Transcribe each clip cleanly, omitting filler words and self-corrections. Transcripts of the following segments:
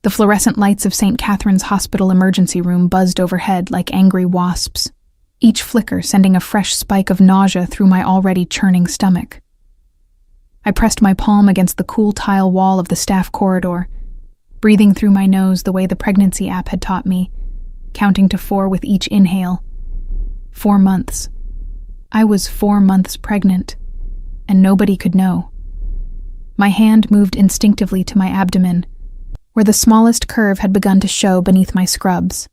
The fluorescent lights of St. Catherine's Hospital emergency room buzzed overhead like angry wasps, each flicker sending a fresh spike of nausea through my already churning stomach. I pressed my palm against the cool tile wall of the staff corridor, breathing through my nose the way the pregnancy app had taught me, counting to 4 with each inhale. 4 months. I was 4 months pregnant, and nobody could know. My hand moved instinctively to my abdomen, where the smallest curve had begun to show beneath my scrubs.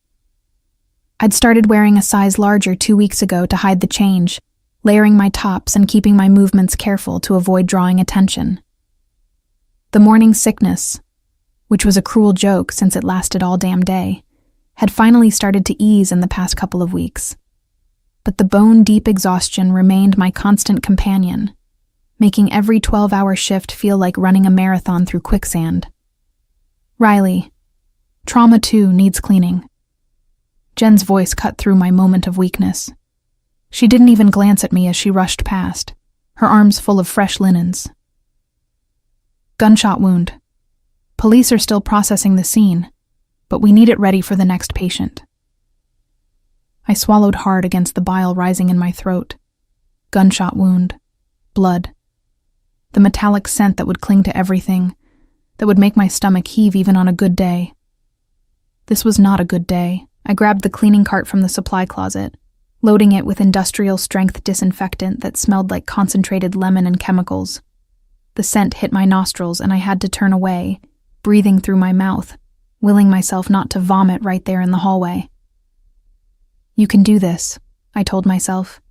I'd started wearing a size larger 2 weeks ago to hide the change, layering my tops and keeping my movements careful to avoid drawing attention. The morning sickness, which was a cruel joke since it lasted all damn day, had finally started to ease in the past couple of weeks. But the bone-deep exhaustion remained my constant companion, making every 12-hour shift feel like running a marathon through quicksand. Riley, trauma too needs cleaning. Jen's voice cut through my moment of weakness. She didn't even glance at me as she rushed past, her arms full of fresh linens. Gunshot wound. Police are still processing the scene, but we need it ready for the next patient. I swallowed hard against the bile rising in my throat. Gunshot wound. Blood. The metallic scent that would cling to everything, that would make my stomach heave even on a good day. This was not a good day. I grabbed the cleaning cart from the supply closet, loading it with industrial-strength disinfectant that smelled like concentrated lemon and chemicals. The scent hit my nostrils and I had to turn away, breathing through my mouth, willing myself not to vomit right there in the hallway. You can do this, I told myself.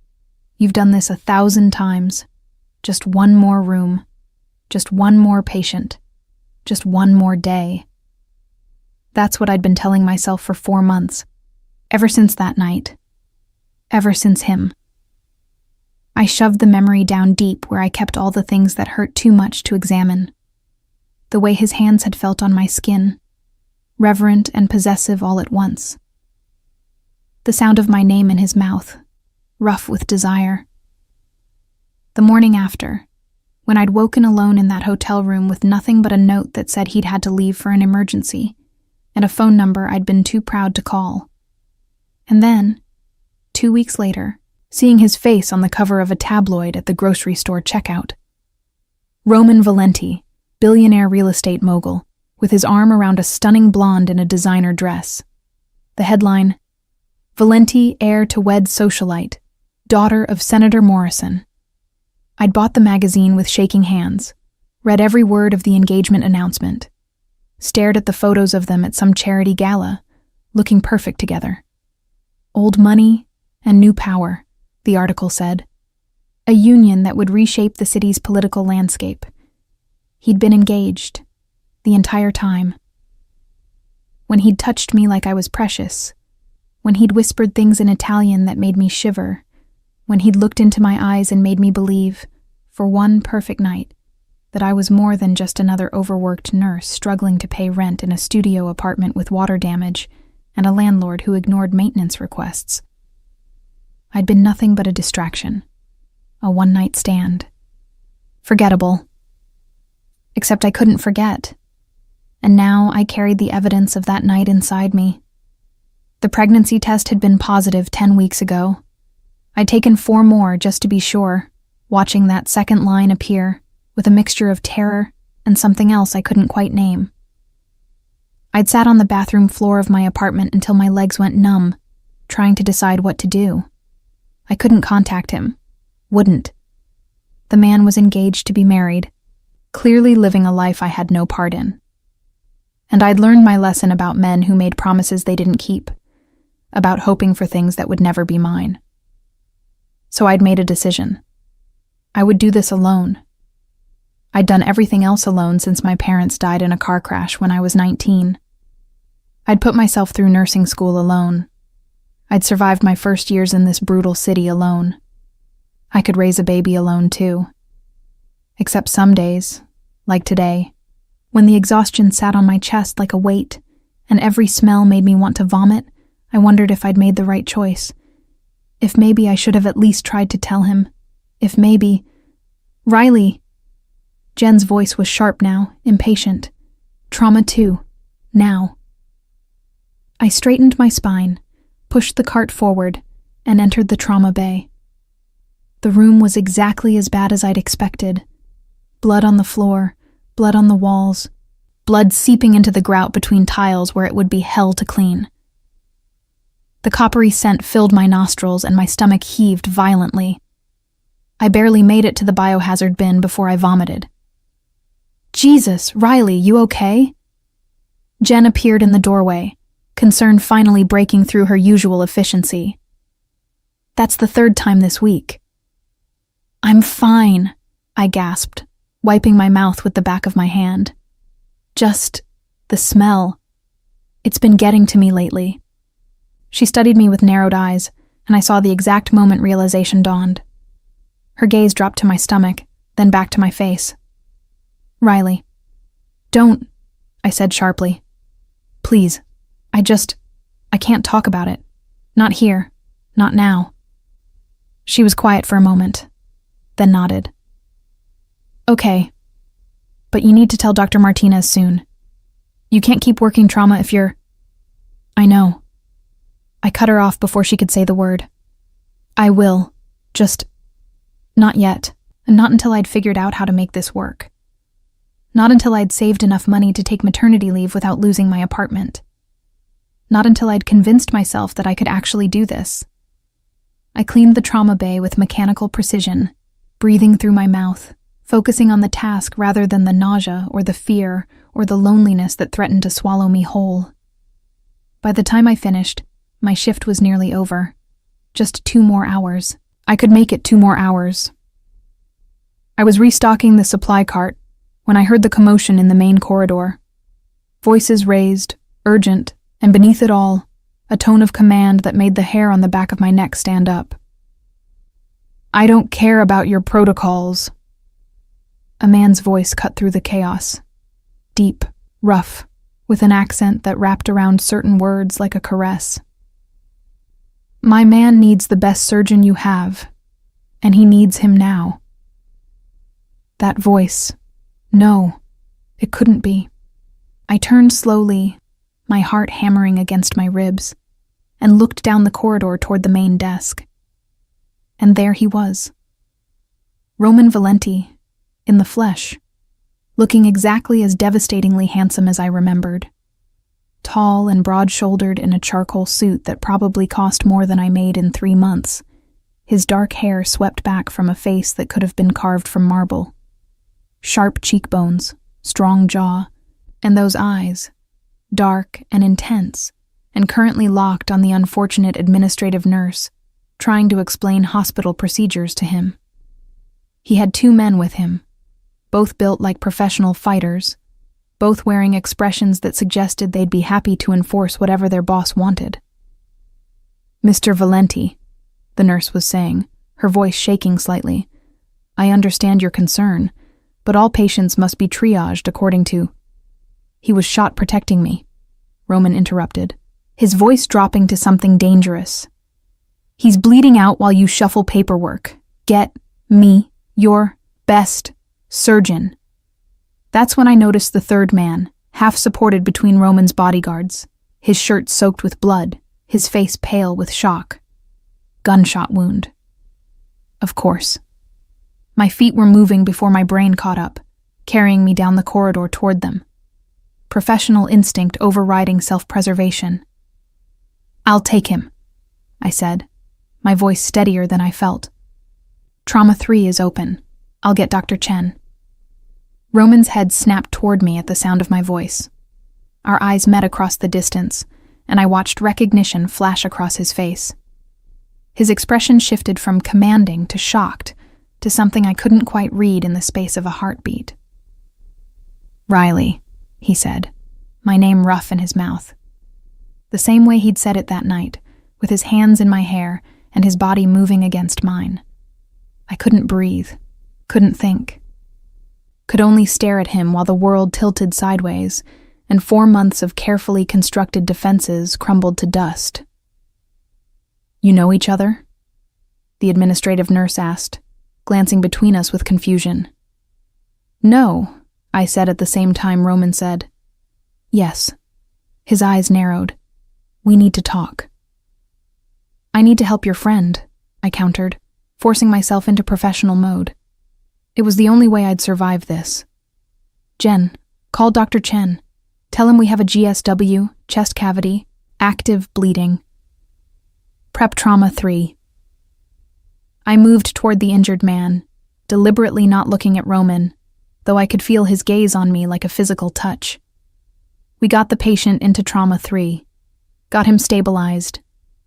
You've done this 1,000 times. Just one more room. Just one more patient. Just one more day. That's what I'd been telling myself for 4 months. Ever since that night. Ever since him. I shoved the memory down deep where I kept all the things that hurt too much to examine. The way his hands had felt on my skin. Reverent and possessive all at once. The sound of my name in his mouth, rough with desire. The morning after, when I'd woken alone in that hotel room with nothing but a note that said he'd had to leave for an emergency, and a phone number I'd been too proud to call. And then, 2 weeks later, seeing his face on the cover of a tabloid at the grocery store checkout. Roman Valenti, billionaire real estate mogul, with his arm around a stunning blonde in a designer dress. The headline, Valenti heir to wed socialite, daughter of Senator Morrison. I'd bought the magazine with shaking hands, read every word of the engagement announcement, stared at the photos of them at some charity gala, looking perfect together. Old money and new power, the article said. A union that would reshape the city's political landscape. He'd been engaged, the entire time. When he'd touched me like I was precious, when he'd whispered things in Italian that made me shiver, when he'd looked into my eyes and made me believe, for one perfect night, that I was more than just another overworked nurse struggling to pay rent in a studio apartment with water damage and a landlord who ignored maintenance requests. I'd been nothing but a distraction, a one-night stand. Forgettable. Except I couldn't forget, and now I carried the evidence of that night inside me. The pregnancy test had been positive 10 weeks ago. I'd taken 4 more just to be sure, watching that second line appear with a mixture of terror and something else I couldn't quite name. I'd sat on the bathroom floor of my apartment until my legs went numb, trying to decide what to do. I couldn't contact him. Wouldn't. The man was engaged to be married, clearly living a life I had no part in. And I'd learned my lesson about men who made promises they didn't keep, about hoping for things that would never be mine. So I'd made a decision. I would do this alone. I'd done everything else alone since my parents died in a car crash when I was 19. I'd put myself through nursing school alone. I'd survived my first years in this brutal city alone. I could raise a baby alone too. Except some days, like today, when the exhaustion sat on my chest like a weight, and every smell made me want to vomit, I wondered if I'd made the right choice. If maybe I should have at least tried to tell him. If maybe... Riley! Jen's voice was sharp now, impatient. Trauma too. Now. I straightened my spine, pushed the cart forward, and entered the trauma bay. The room was exactly as bad as I'd expected. Blood on the floor, blood on the walls, blood seeping into the grout between tiles where it would be hell to clean. The coppery scent filled my nostrils and my stomach heaved violently. I barely made it to the biohazard bin before I vomited. Jesus, Riley, you okay? Jen appeared in the doorway, concern finally breaking through her usual efficiency. That's the third time this week. I'm fine, I gasped, wiping my mouth with the back of my hand. Just the smell. It's been getting to me lately. She studied me with narrowed eyes, and I saw the exact moment realization dawned. Her gaze dropped to my stomach, then back to my face. Riley. Don't, I said sharply. Please. I can't talk about it. Not here. Not now. She was quiet for a moment, then nodded. Okay. But you need to tell Dr. Martinez soon. You can't keep working trauma if you're... I know. I cut her off before she could say the word. I will. Just... Not yet, and not until I'd figured out how to make this work. Not until I'd saved enough money to take maternity leave without losing my apartment. Not until I'd convinced myself that I could actually do this. I cleaned the trauma bay with mechanical precision, breathing through my mouth, focusing on the task rather than the nausea or the fear or the loneliness that threatened to swallow me whole. By the time I finished, my shift was nearly over. Just 2 more hours. I could make it 2 more hours. I was restocking the supply cart when I heard the commotion in the main corridor. Voices raised, urgent, and beneath it all, a tone of command that made the hair on the back of my neck stand up. I don't care about your protocols. A man's voice cut through the chaos. Deep, rough, with an accent that wrapped around certain words like a caress. My man needs the best surgeon you have, and he needs him now. That voice. No, it couldn't be. I turned slowly, my heart hammering against my ribs, and looked down the corridor toward the main desk. And there he was. Roman Valenti, in the flesh, looking exactly as devastatingly handsome as I remembered. Tall and broad-shouldered in a charcoal suit that probably cost more than I made in 3 months, his dark hair swept back from a face that could have been carved from marble. Sharp cheekbones, strong jaw, and those eyes, dark and intense, and currently locked on the unfortunate administrative nurse, trying to explain hospital procedures to him. He had 2 men with him, both built like professional fighters, both wearing expressions that suggested they'd be happy to enforce whatever their boss wanted. Mr. Valenti, the nurse was saying, her voice shaking slightly, I understand your concern, but all patients must be triaged according to... He was shot protecting me, Roman interrupted, his voice dropping to something dangerous. He's bleeding out while you shuffle paperwork. Get me your best surgeon. That's when I noticed the 3rd man, half supported between Roman's bodyguards, his shirt soaked with blood, his face pale with shock. Gunshot wound. Of course. My feet were moving before my brain caught up, carrying me down the corridor toward them. Professional instinct overriding self-preservation. I'll take him, I said, my voice steadier than I felt. Trauma 3 is open. I'll get Dr. Chen. Roman's head snapped toward me at the sound of my voice. Our eyes met across the distance, and I watched recognition flash across his face. His expression shifted from commanding to shocked, to something I couldn't quite read in the space of a heartbeat. Riley, he said, my name rough in his mouth. The same way he'd said it that night, with his hands in my hair and his body moving against mine. I couldn't breathe, couldn't think. Could only stare at him while the world tilted sideways, and 4 months of carefully constructed defenses crumbled to dust. You know each other? The administrative nurse asked, glancing between us with confusion. No, I said at the same time Roman said, yes, His eyes narrowed. We need to talk. I need to help your friend, I countered, forcing myself into professional mode. It was the only way I'd survive this. Jen, call Dr. Chen. Tell him we have a GSW, chest cavity, active bleeding. Prep trauma 3. I moved toward the injured man, deliberately not looking at Roman, though I could feel his gaze on me like a physical touch. We got the patient into trauma 3, got him stabilized,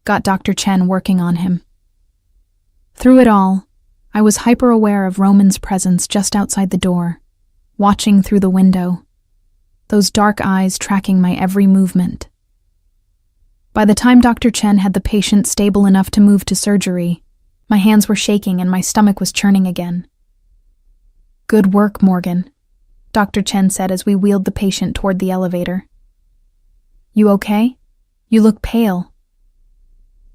got Dr. Chen working on him. Through it all, I was hyper-aware of Roman's presence just outside the door, watching through the window, those dark eyes tracking my every movement. By the time Dr. Chen had the patient stable enough to move to surgery, my hands were shaking and my stomach was churning again. Good work, Morgan, Dr. Chen said as we wheeled the patient toward the elevator. You okay? You look pale.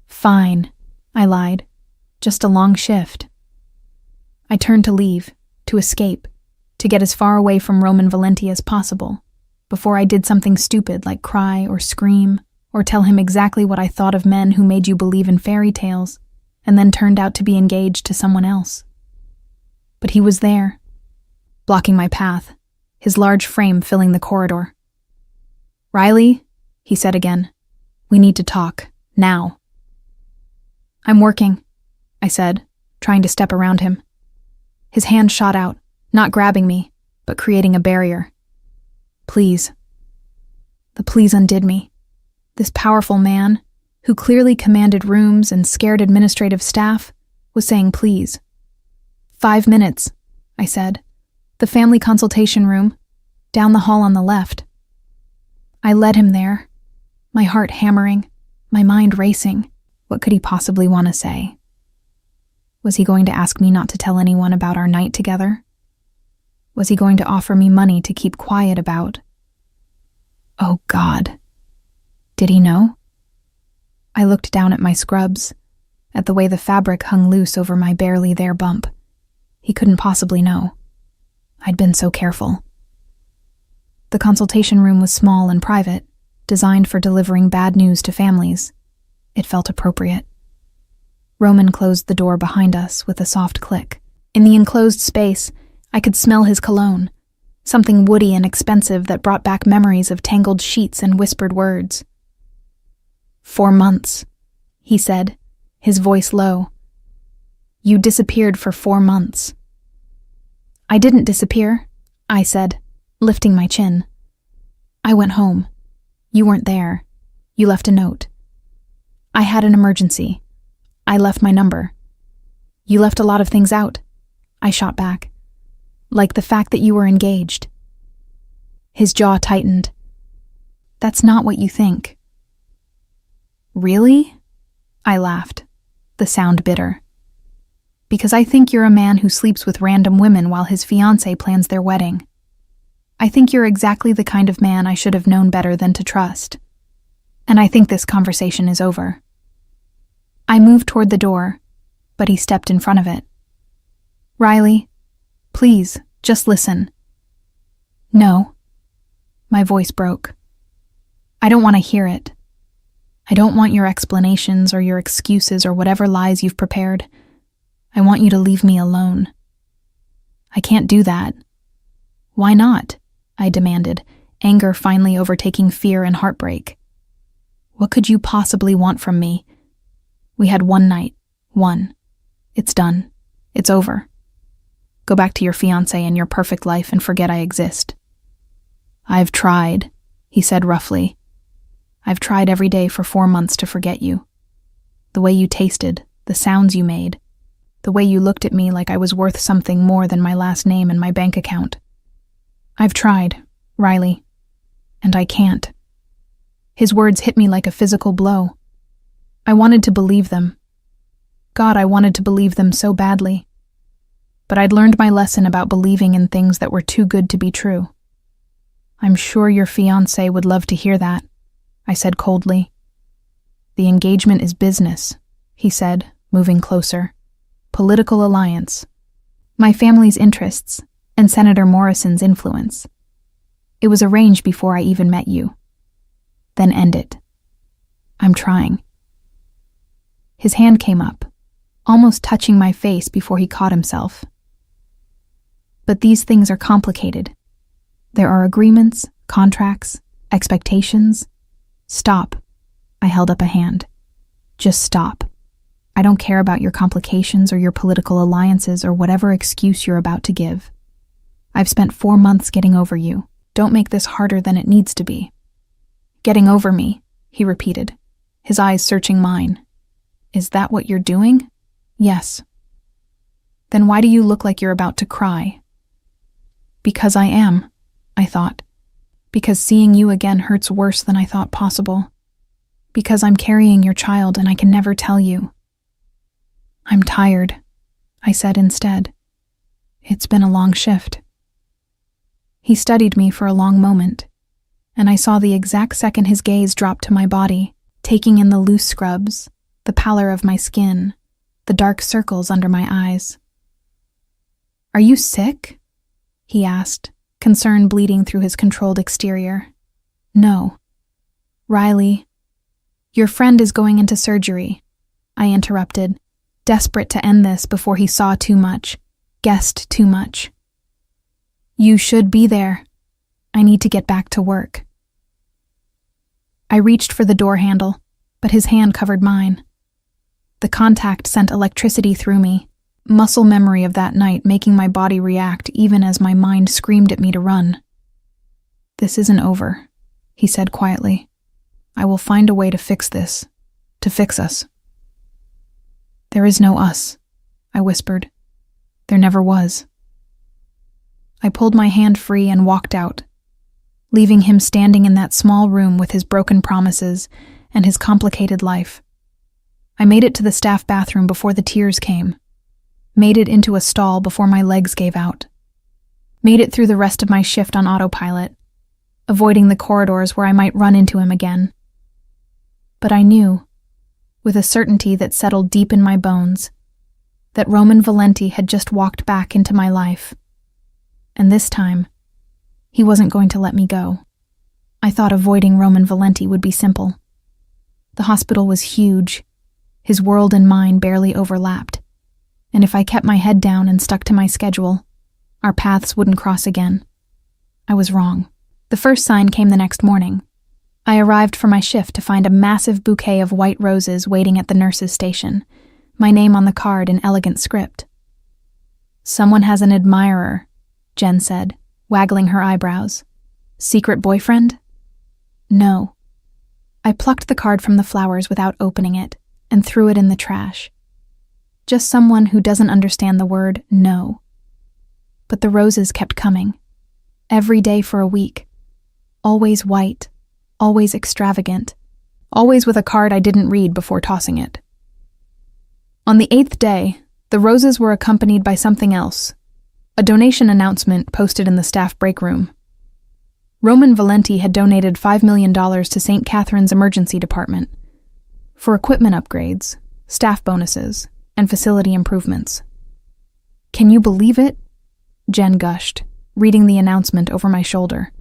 Fine, I lied. Just a long shift. I turned to leave, to escape, to get as far away from Roman Valenti as possible, before I did something stupid like cry or scream, or tell him exactly what I thought of men who made you believe in fairy tales, and then turned out to be engaged to someone else. But he was there, blocking my path, his large frame filling the corridor. Riley, he said again, we need to talk, now. I'm working, I said, trying to step around him. His hand shot out, not grabbing me, but creating a barrier. Please. The please undid me. This powerful man, who clearly commanded rooms and scared administrative staff, was saying please. 5 minutes, I said. The family consultation room, down the hall on the left. I led him there, my heart hammering, my mind racing. What could he possibly want to say? Was he going to ask me not to tell anyone about our night together? Was he going to offer me money to keep quiet about? Oh, God. Did he know? I looked down at my scrubs, at the way the fabric hung loose over my barely there bump. He couldn't possibly know. I'd been so careful. The consultation room was small and private, designed for delivering bad news to families. It felt appropriate. Roman closed the door behind us with a soft click. In the enclosed space, I could smell his cologne, something woody and expensive that brought back memories of tangled sheets and whispered words. 4 months, he said, his voice low. You disappeared for 4 months. I didn't disappear, I said, lifting my chin. I went home. You weren't there. You left a note. I had an emergency. I left my number. You left a lot of things out, I shot back. Like the fact that you were engaged. His jaw tightened. That's not what you think. Really? I laughed, the sound bitter. Because I think you're a man who sleeps with random women while his fiancée plans their wedding. I think you're exactly the kind of man I should have known better than to trust. And I think this conversation is over. I moved toward the door, but he stepped in front of it. Riley, please, just listen. No. My voice broke. I don't want to hear it. I don't want your explanations or your excuses or whatever lies you've prepared. I want you to leave me alone. I can't do that. Why not? I demanded, anger finally overtaking fear and heartbreak. What could you possibly want from me? We had one night. One. It's done. It's over. Go back to your fiancé and your perfect life and forget I exist. I've tried, he said roughly. I've tried every day for 4 months to forget you. The way you tasted, the sounds you made, the way you looked at me like I was worth something more than my last name and my bank account. I've tried, Riley, and I can't. His words hit me like a physical blow. I wanted to believe them. God, I wanted to believe them so badly. But I'd learned my lesson about believing in things that were too good to be true. I'm sure your fiancé would love to hear that, I said coldly. The engagement is business, he said, moving closer. Political alliance. My family's interests, and Senator Morrison's influence. It was arranged before I even met you. then end it. I'm trying. His hand came up, almost touching my face before he caught himself. But these things are complicated. There are agreements, contracts, expectations. Stop. I held up a hand. Just stop. I don't care about your complications or your political alliances or whatever excuse you're about to give. I've spent 4 months getting over you. Don't make this harder than it needs to be. Getting over me, he repeated, his eyes searching mine. Is that what you're doing? Yes. Then why do you look like you're about to cry? Because I am, I thought. Because seeing you again hurts worse than I thought possible. Because I'm carrying your child and I can never tell you. I'm tired, I said instead. It's been a long shift. He studied me for a long moment, and I saw the exact second his gaze dropped to my body, taking in the loose scrubs, the pallor of my skin, the dark circles under my eyes. Are you sick? He asked, concern bleeding through his controlled exterior. No. Riley, your friend is going into surgery, I interrupted, desperate to end this before he saw too much, guessed too much. You should be there. I need to get back to work. I reached for the door handle, but his hand covered mine. The contact sent electricity through me, muscle memory of that night making my body react even as my mind screamed at me to run. This isn't over, he said quietly. I will find a way to fix this, to fix us. There is no us, I whispered. There never was. I pulled my hand free and walked out, leaving him standing in that small room with his broken promises and his complicated life. I made it to the staff bathroom before the tears came, made it into a stall before my legs gave out, made it through the rest of my shift on autopilot, avoiding the corridors where I might run into him again. But I knew, with a certainty that settled deep in my bones, that Roman Valenti had just walked back into my life. And this time, he wasn't going to let me go. I thought avoiding Roman Valenti would be simple. The hospital was huge. His world and mine barely overlapped. And if I kept my head down and stuck to my schedule, our paths wouldn't cross again. I was wrong. The first sign came the next morning. I arrived for my shift to find a massive bouquet of white roses waiting at the nurse's station, my name on the card in elegant script. Someone has an admirer, Jen said, waggling her eyebrows. Secret boyfriend? No. I plucked the card from the flowers without opening it and threw it in the trash. Just someone who doesn't understand the word no. But the roses kept coming. Every day for a week. Always white. Always extravagant. Always with a card I didn't read before tossing it. On the 8th day, the roses were accompanied by something else. A donation announcement posted in the staff break room. Roman Valenti had donated $5 million to St. Catherine's Emergency Department for equipment upgrades, staff bonuses, and facility improvements. Can you believe it? Jen gushed, reading the announcement over my shoulder.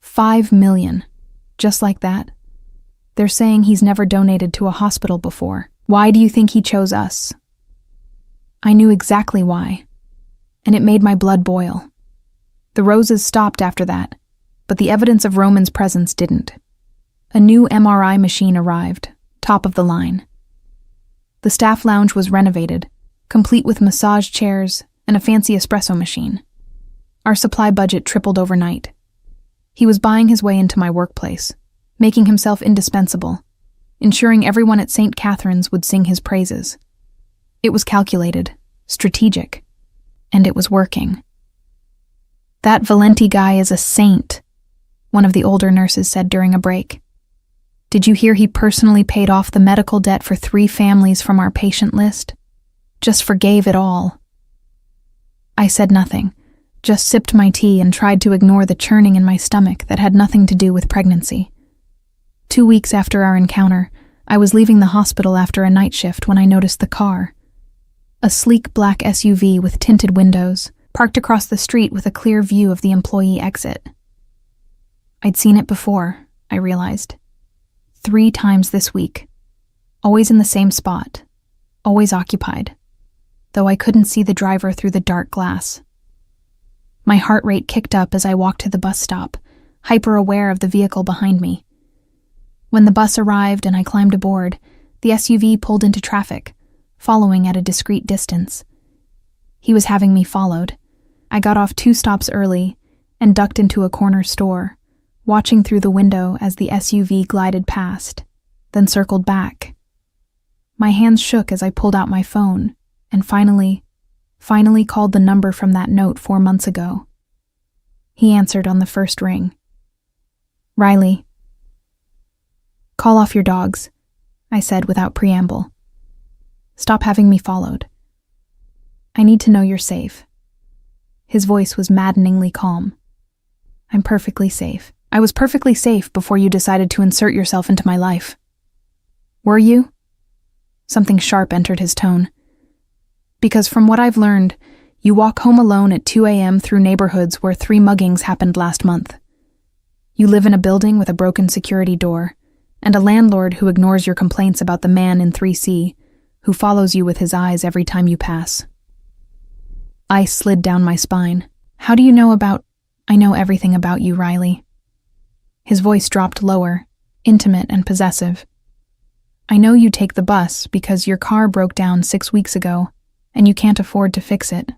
$5 million. Just like that. They're saying he's never donated to a hospital before. Why do you think he chose us? I knew exactly why. And it made my blood boil. The roses stopped after that, but the evidence of Roman's presence didn't. A new MRI machine arrived, top of the line. The staff lounge was renovated, complete with massage chairs and a fancy espresso machine. Our supply budget tripled overnight. He was buying his way into my workplace, making himself indispensable, ensuring everyone at St. Catherine's would sing his praises. It was calculated, strategic. And it was working. That Valenti guy is a saint, one of the older nurses said during a break. Did you hear he personally paid off the medical debt for 3 families from our patient list? Just forgave it all. I said nothing, just sipped my tea and tried to ignore the churning in my stomach that had nothing to do with pregnancy. 2 weeks after our encounter, I was leaving the hospital after a night shift when I noticed the car. A sleek black SUV with tinted windows, parked across the street with a clear view of the employee exit. I'd seen it before, I realized. 3 times this week. Always in the same spot. Always occupied. Though I couldn't see the driver through the dark glass. My heart rate kicked up as I walked to the bus stop, hyper-aware of the vehicle behind me. When the bus arrived and I climbed aboard, the SUV pulled into traffic, following at a discreet distance. He was having me followed. I got off 2 stops early and ducked into a corner store, watching through the window as the SUV glided past, then circled back. My hands shook as I pulled out my phone and finally called the number from that note 4 months ago. He answered on the first ring. "Riley." "Call off your dogs," I said without preamble. "Stop having me followed. I need to know you're safe." His voice was maddeningly calm. "I'm perfectly safe. I was perfectly safe before you decided to insert yourself into my life." "Were you?" Something sharp entered his tone. "Because from what I've learned, you walk home alone at 2 a.m. through neighborhoods where 3 muggings happened last month. You live in a building with a broken security door, and a landlord who ignores your complaints about the man in 3C, who follows you with his eyes every time you pass." Ice slid down my spine. "How do you know about—" "I know everything about you, Riley." His voice dropped lower, intimate and possessive. "I know you take the bus because your car broke down 6 weeks ago, and you can't afford to fix it.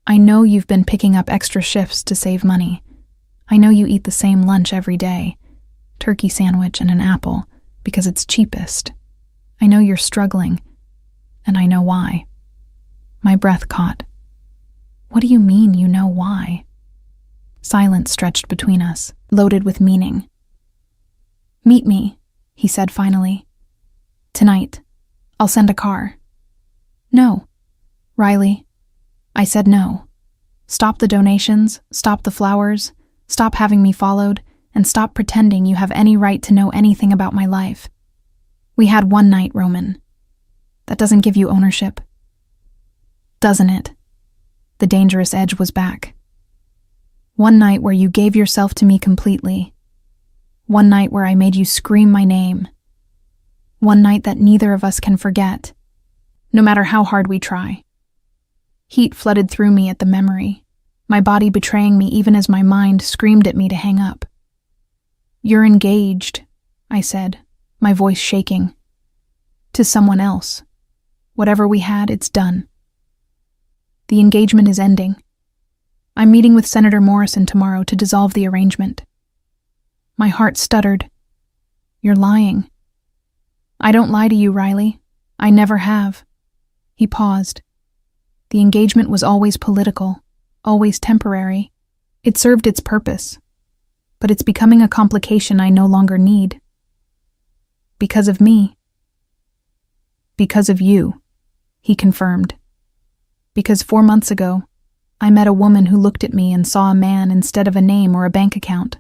I know you've been picking up extra shifts to save money. I know you eat the same lunch every day, turkey sandwich and an apple, because it's cheapest. I know you're struggling, and I know why." My breath caught. "What do you mean you know why?" Silence stretched between us, loaded with meaning. "Meet me," he said finally. "Tonight. I'll send a car." "No, Riley." I said no. Stop the donations, stop the flowers, stop having me followed, and stop pretending you have any right to know anything about my life. We had one night, Roman. That doesn't give you ownership. Doesn't it? The dangerous edge was back. One night where you gave yourself to me completely. One night where I made you scream my name. One night that neither of us can forget, no matter how hard we try. Heat flooded through me at the memory, my body betraying me even as my mind screamed at me to hang up. "You're engaged," I said, my voice shaking. "To someone else. Whatever we had, it's done. The engagement is ending. I'm meeting with Senator Morrison tomorrow to dissolve the arrangement." My heart stuttered. "You're lying." "I don't lie to you, Riley. I never have." He paused. The engagement was always political, always temporary. It served its purpose, but it's becoming a complication I no longer need. Because of me. Because of you, he confirmed. Because 4 months ago, I met a woman who looked at me and saw a man instead of a name or a bank account.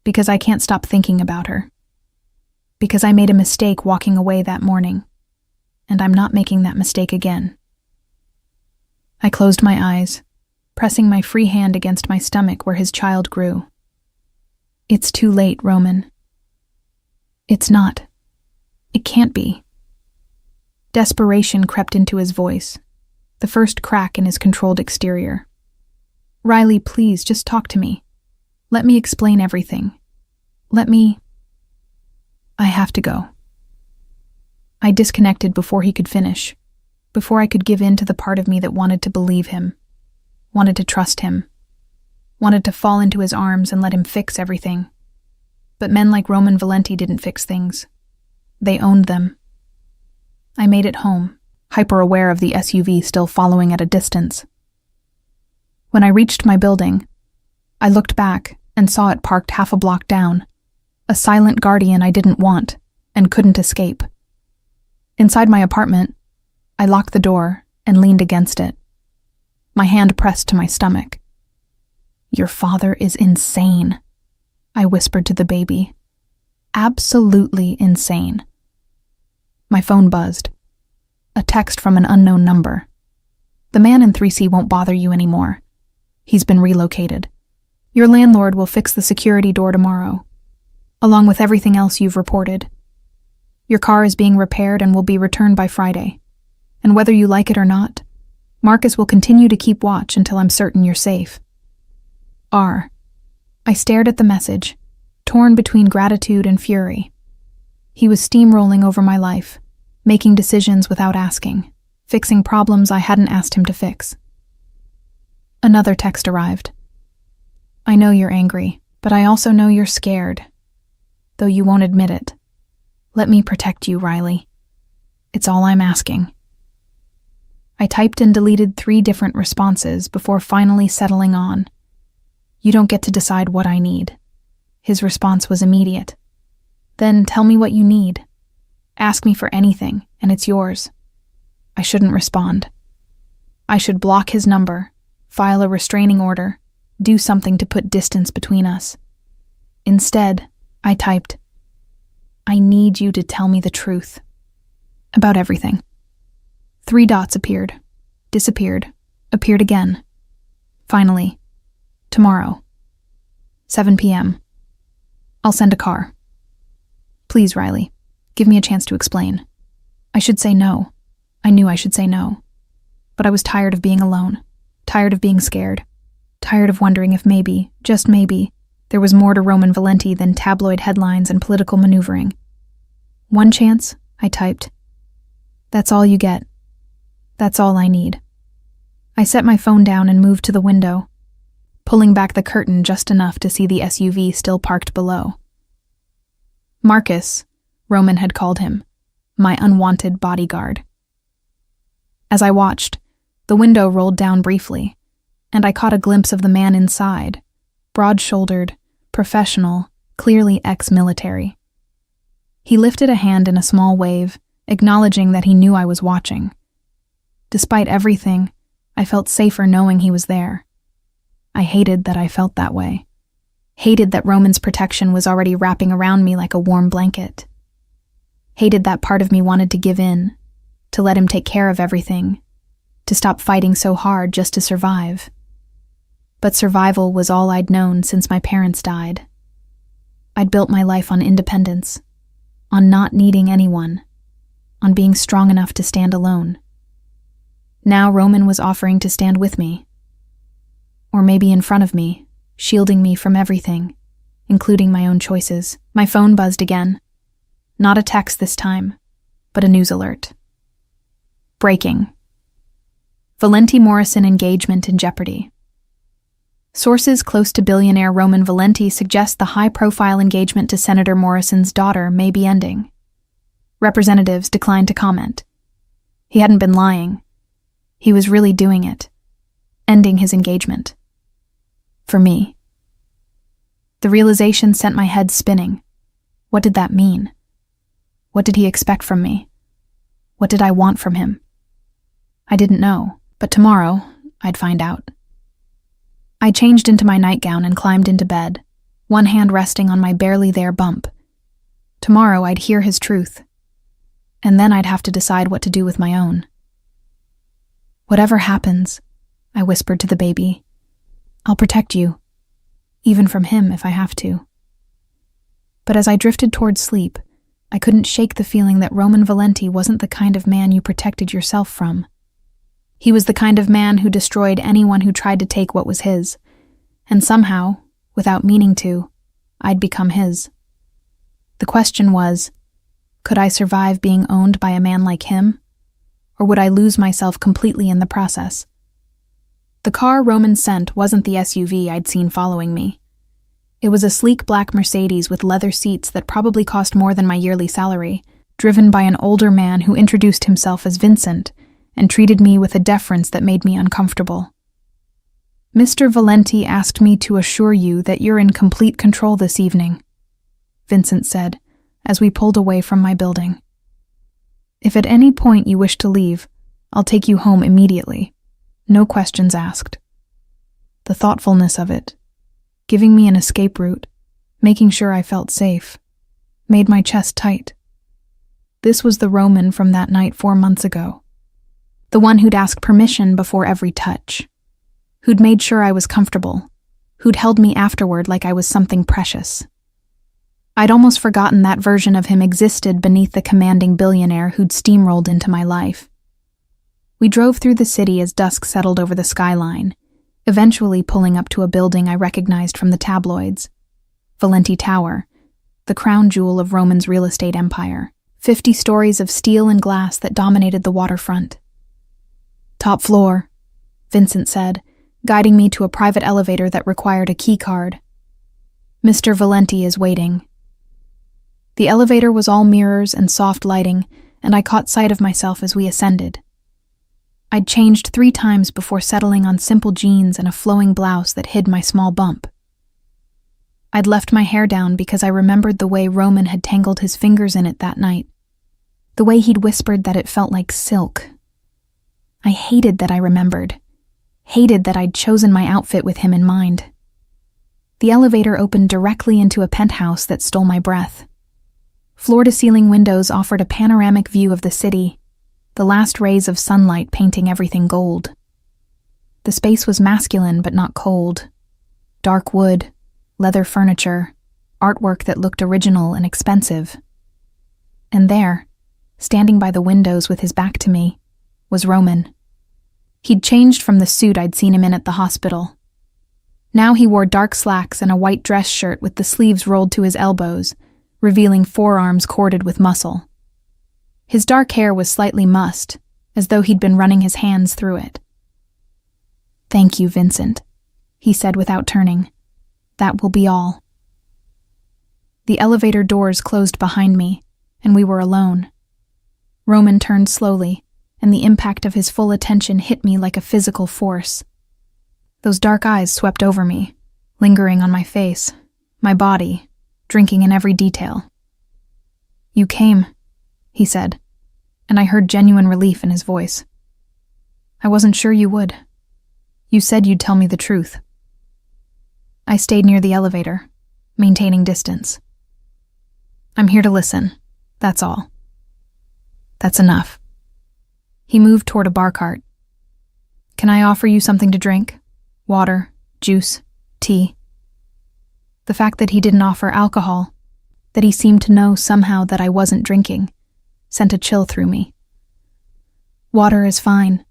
Because I can't stop thinking about her. Because I made a mistake walking away that morning, and I'm not making that mistake again. I closed my eyes, pressing my free hand against my stomach where his child grew. "It's too late, Roman." "It's not. It can't be." Desperation crept into his voice, the first crack in his controlled exterior. "Riley, please, just talk to me. Let me explain everything. I have to go." I disconnected before he could finish, before I could give in to the part of me that wanted to believe him, wanted to trust him, wanted to fall into his arms and let him fix everything. But men like Roman Valenti didn't fix things. They owned them. I made it home, hyper-aware of the SUV still following at a distance. When I reached my building, I looked back and saw it parked half a block down, a silent guardian I didn't want and couldn't escape. Inside my apartment, I locked the door and leaned against it, my hand pressed to my stomach. "Your father is insane," I whispered to the baby. "Absolutely insane." My phone buzzed. A text from an unknown number. "The man in 3C won't bother you anymore. He's been relocated. Your landlord will fix the security door tomorrow. along with everything else you've reported. Your car is being repaired and will be returned by Friday. And whether you like it or not, Marcus will continue to keep watch until I'm certain you're safe. R. I stared at the message, torn between gratitude and fury. He was steamrolling over my life, making decisions without asking, fixing problems I hadn't asked him to fix. Another text arrived. I know you're angry, but I also know you're scared, though you won't admit it. Let me protect you, Riley. It's all I'm asking. I typed and deleted 3 different responses before finally settling on, you don't get to decide what I need. His response was immediate. Then tell me what you need. Ask me for anything, and it's yours. I shouldn't respond. I should block his number, file a restraining order, do something to put distance between us. Instead, I typed, I need you to tell me the truth. About everything. 3 dots appeared, disappeared, appeared again. Finally, tomorrow, 7 p.m. I'll send a car. Please, Riley, give me a chance to explain. I should say no. I knew I should say no. But I was tired of being alone, tired of being scared, tired of wondering if maybe, just maybe, there was more to Roman Valenti than tabloid headlines and political maneuvering. One chance, I typed. That's all you get. That's all I need. I set my phone down and moved to the window, pulling back the curtain just enough to see the SUV still parked below. Marcus, Roman had called him, my unwanted bodyguard. As I watched, the window rolled down briefly, and I caught a glimpse of the man inside, broad-shouldered, professional, clearly ex-military. He lifted a hand in a small wave, acknowledging that he knew I was watching. Despite everything, I felt safer knowing he was there. I hated that I felt that way. Hated that Roman's protection was already wrapping around me like a warm blanket. Hated that part of me wanted to give in, to let him take care of everything, to stop fighting so hard just to survive. But survival was all I'd known since my parents died. I'd built my life on independence, on not needing anyone, on being strong enough to stand alone. Now Roman was offering to stand with me, or maybe in front of me, shielding me from everything, including my own choices. My phone buzzed again. Not a text this time, but a news alert. Breaking. Valenti-Morrison engagement in jeopardy. Sources close to billionaire Roman Valenti suggest the high-profile engagement to Senator Morrison's daughter may be ending. Representatives declined to comment. He hadn't been lying. He was really doing it, ending his engagement. For me. The realization sent my head spinning. What did that mean? What did he expect from me? What did I want from him? I didn't know, but tomorrow I'd find out. I changed into my nightgown and climbed into bed, one hand resting on my barely there bump. Tomorrow I'd hear his truth, and then I'd have to decide what to do with my own. Whatever happens, I whispered to the baby, I'll protect you, even from him if I have to. But as I drifted towards sleep, I couldn't shake the feeling that Roman Valenti wasn't the kind of man you protected yourself from. He was the kind of man who destroyed anyone who tried to take what was his, and somehow, without meaning to, I'd become his. The question was, could I survive being owned by a man like him, or would I lose myself completely in the process? The car Roman sent wasn't the SUV I'd seen following me. It was a sleek black Mercedes with leather seats that probably cost more than my yearly salary, driven by an older man who introduced himself as Vincent and treated me with a deference that made me uncomfortable. Mr. Valenti asked me to assure you that you're in complete control this evening, Vincent said, as we pulled away from my building. If at any point you wish to leave, I'll take you home immediately. No questions asked. The thoughtfulness of it, giving me an escape route, making sure I felt safe, made my chest tight. This was the Roman from that night 4 months ago. The one who'd ask permission before every touch, who'd made sure I was comfortable, who'd held me afterward like I was something precious. I'd almost forgotten that version of him existed beneath the commanding billionaire who'd steamrolled into my life. We drove through the city as dusk settled over the skyline, eventually pulling up to a building I recognized from the tabloids. Valenti Tower, the crown jewel of Roman's real estate empire, 50 stories of steel and glass that dominated the waterfront. Top floor, Vincent said, guiding me to a private elevator that required a key card. Mr. Valenti is waiting. The elevator was all mirrors and soft lighting, and I caught sight of myself as we ascended. I'd changed 3 times before settling on simple jeans and a flowing blouse that hid my small bump. I'd left my hair down because I remembered the way Roman had tangled his fingers in it that night, the way he'd whispered that it felt like silk. I hated that I remembered, hated that I'd chosen my outfit with him in mind. The elevator opened directly into a penthouse that stole my breath. Floor-to-ceiling windows offered a panoramic view of the city, the last rays of sunlight painting everything gold. The space was masculine but not cold. Dark wood, leather furniture, artwork that looked original and expensive. And there, standing by the windows with his back to me, was Roman. He'd changed from the suit I'd seen him in at the hospital. Now he wore dark slacks and a white dress shirt with the sleeves rolled to his elbows, revealing forearms corded with muscle. His dark hair was slightly mussed, as though he'd been running his hands through it. "Thank you, Vincent," he said without turning. "That will be all." The elevator doors closed behind me, and we were alone. Roman turned slowly, and the impact of his full attention hit me like a physical force. Those dark eyes swept over me, lingering on my face, my body, drinking in every detail. "You came," he said, and I heard genuine relief in his voice. "I wasn't sure you would. You said you'd tell me the truth." I stayed near the elevator, maintaining distance. "I'm here to listen, that's all." "That's enough." He moved toward a bar cart. "Can I offer you something to drink? Water, juice, tea?" The fact that he didn't offer alcohol, that he seemed to know somehow that I wasn't drinking, sent a chill through me. "Water is fine."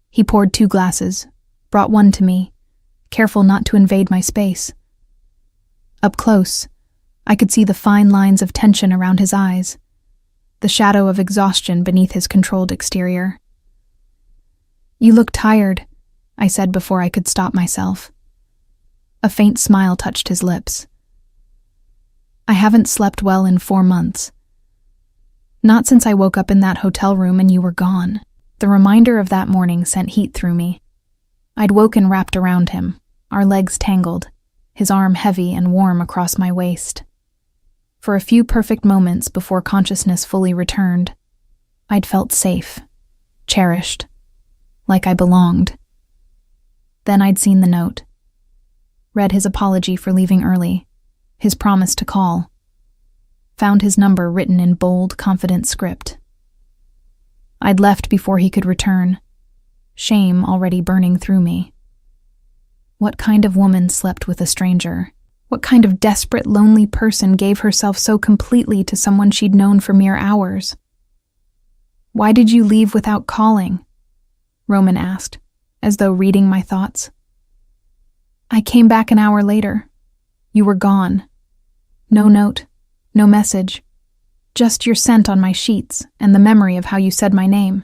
He poured 2 glasses, brought one to me, careful not to invade my space. Up close, I could see the fine lines of tension around his eyes, the shadow of exhaustion beneath his controlled exterior. "You look tired," I said before I could stop myself. A faint smile touched his lips. "I haven't slept well in 4 months. Not since I woke up in that hotel room and you were gone." The reminder of that morning sent heat through me. I'd woken wrapped around him, our legs tangled, his arm heavy and warm across my waist. For a few perfect moments before consciousness fully returned, I'd felt safe, cherished, like I belonged. Then I'd seen the note. Read his apology for leaving early, his promise to call. Found his number written in bold, confident script. I'd left before he could return, shame already burning through me. What kind of woman slept with a stranger? What kind of desperate, lonely person gave herself so completely to someone she'd known for mere hours? "Why did you leave without calling?" Roman asked, as though reading my thoughts. "I came back an hour later. You were gone. No note, no message. Just your scent on my sheets and the memory of how you said my name."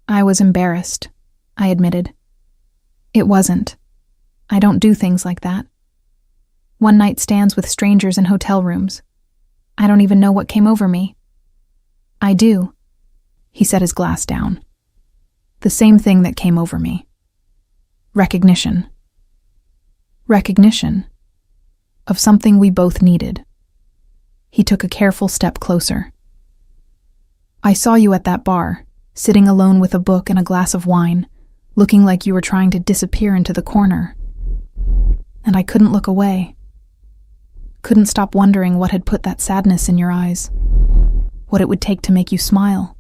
I was embarrassed, I admitted. "It wasn't. I don't do things like that. One-night stands with strangers in hotel rooms. I don't even know what came over me." "I do." He set his glass down. "The same thing that came over me. Recognition. Recognition of something we both needed." He took a careful step closer. "I saw you at that bar, sitting alone with a book and a glass of wine, looking like you were trying to disappear into the corner. And I couldn't look away. Couldn't stop wondering what had put that sadness in your eyes, what it would take to make you smile.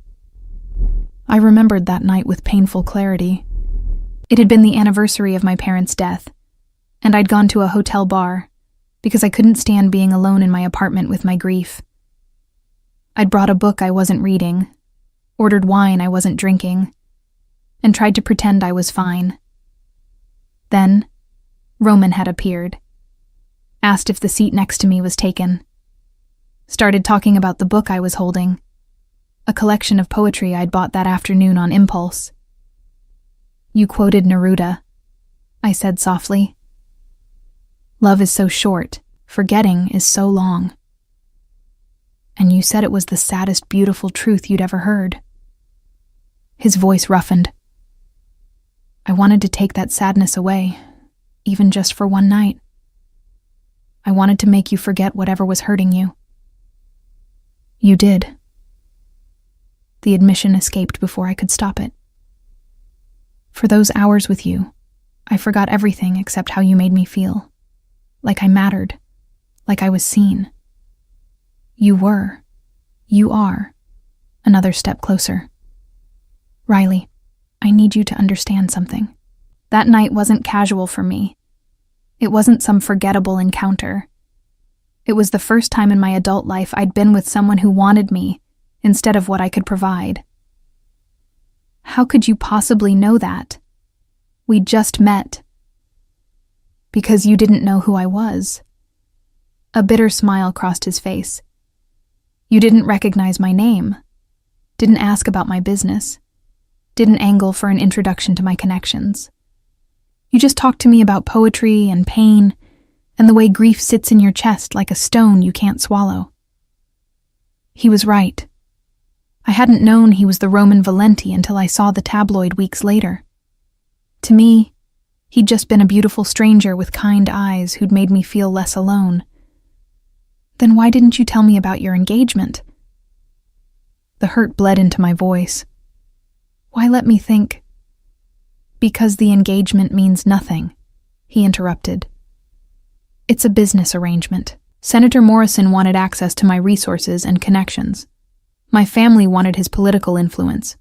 I remembered that night with painful clarity. It had been the anniversary of my parents' death, and I'd gone to a hotel bar, because I couldn't stand being alone in my apartment with my grief. I'd brought a book I wasn't reading, ordered wine I wasn't drinking, and tried to pretend I was fine. Then, Roman had appeared, asked if the seat next to me was taken, started talking about the book I was holding, a collection of poetry I'd bought that afternoon on impulse. "You quoted Neruda," I said softly. "Love is so short, forgetting is so long. And you said it was the saddest, beautiful truth you'd ever heard." His voice roughened. "I wanted to take that sadness away, even just for one night. I wanted to make you forget whatever was hurting you." "You did." The admission escaped before I could stop it. "For those hours with you, I forgot everything except how you made me feel. Like I mattered. Like I was seen. You are, another step closer. Riley, I need you to understand something. That night wasn't casual for me. It wasn't some forgettable encounter. It was the first time in my adult life I'd been with someone who wanted me instead of what I could provide. How could you possibly know that? We just met. Because you didn't know who I was." A bitter smile crossed his face. "You didn't recognize my name, didn't ask about my business, didn't angle for an introduction to my connections. You just talked to me about poetry and pain and the way grief sits in your chest like a stone you can't swallow." He was right. I hadn't known he was the Roman Valenti until I saw the tabloid weeks later. To me, he'd just been a beautiful stranger with kind eyes who'd made me feel less alone. "Then why didn't you tell me about your engagement?" The hurt bled into my voice. "Why let me think?" "Because the engagement means nothing," he interrupted. "It's a business arrangement. Senator Morrison wanted access to my resources and connections. My family wanted his political influence.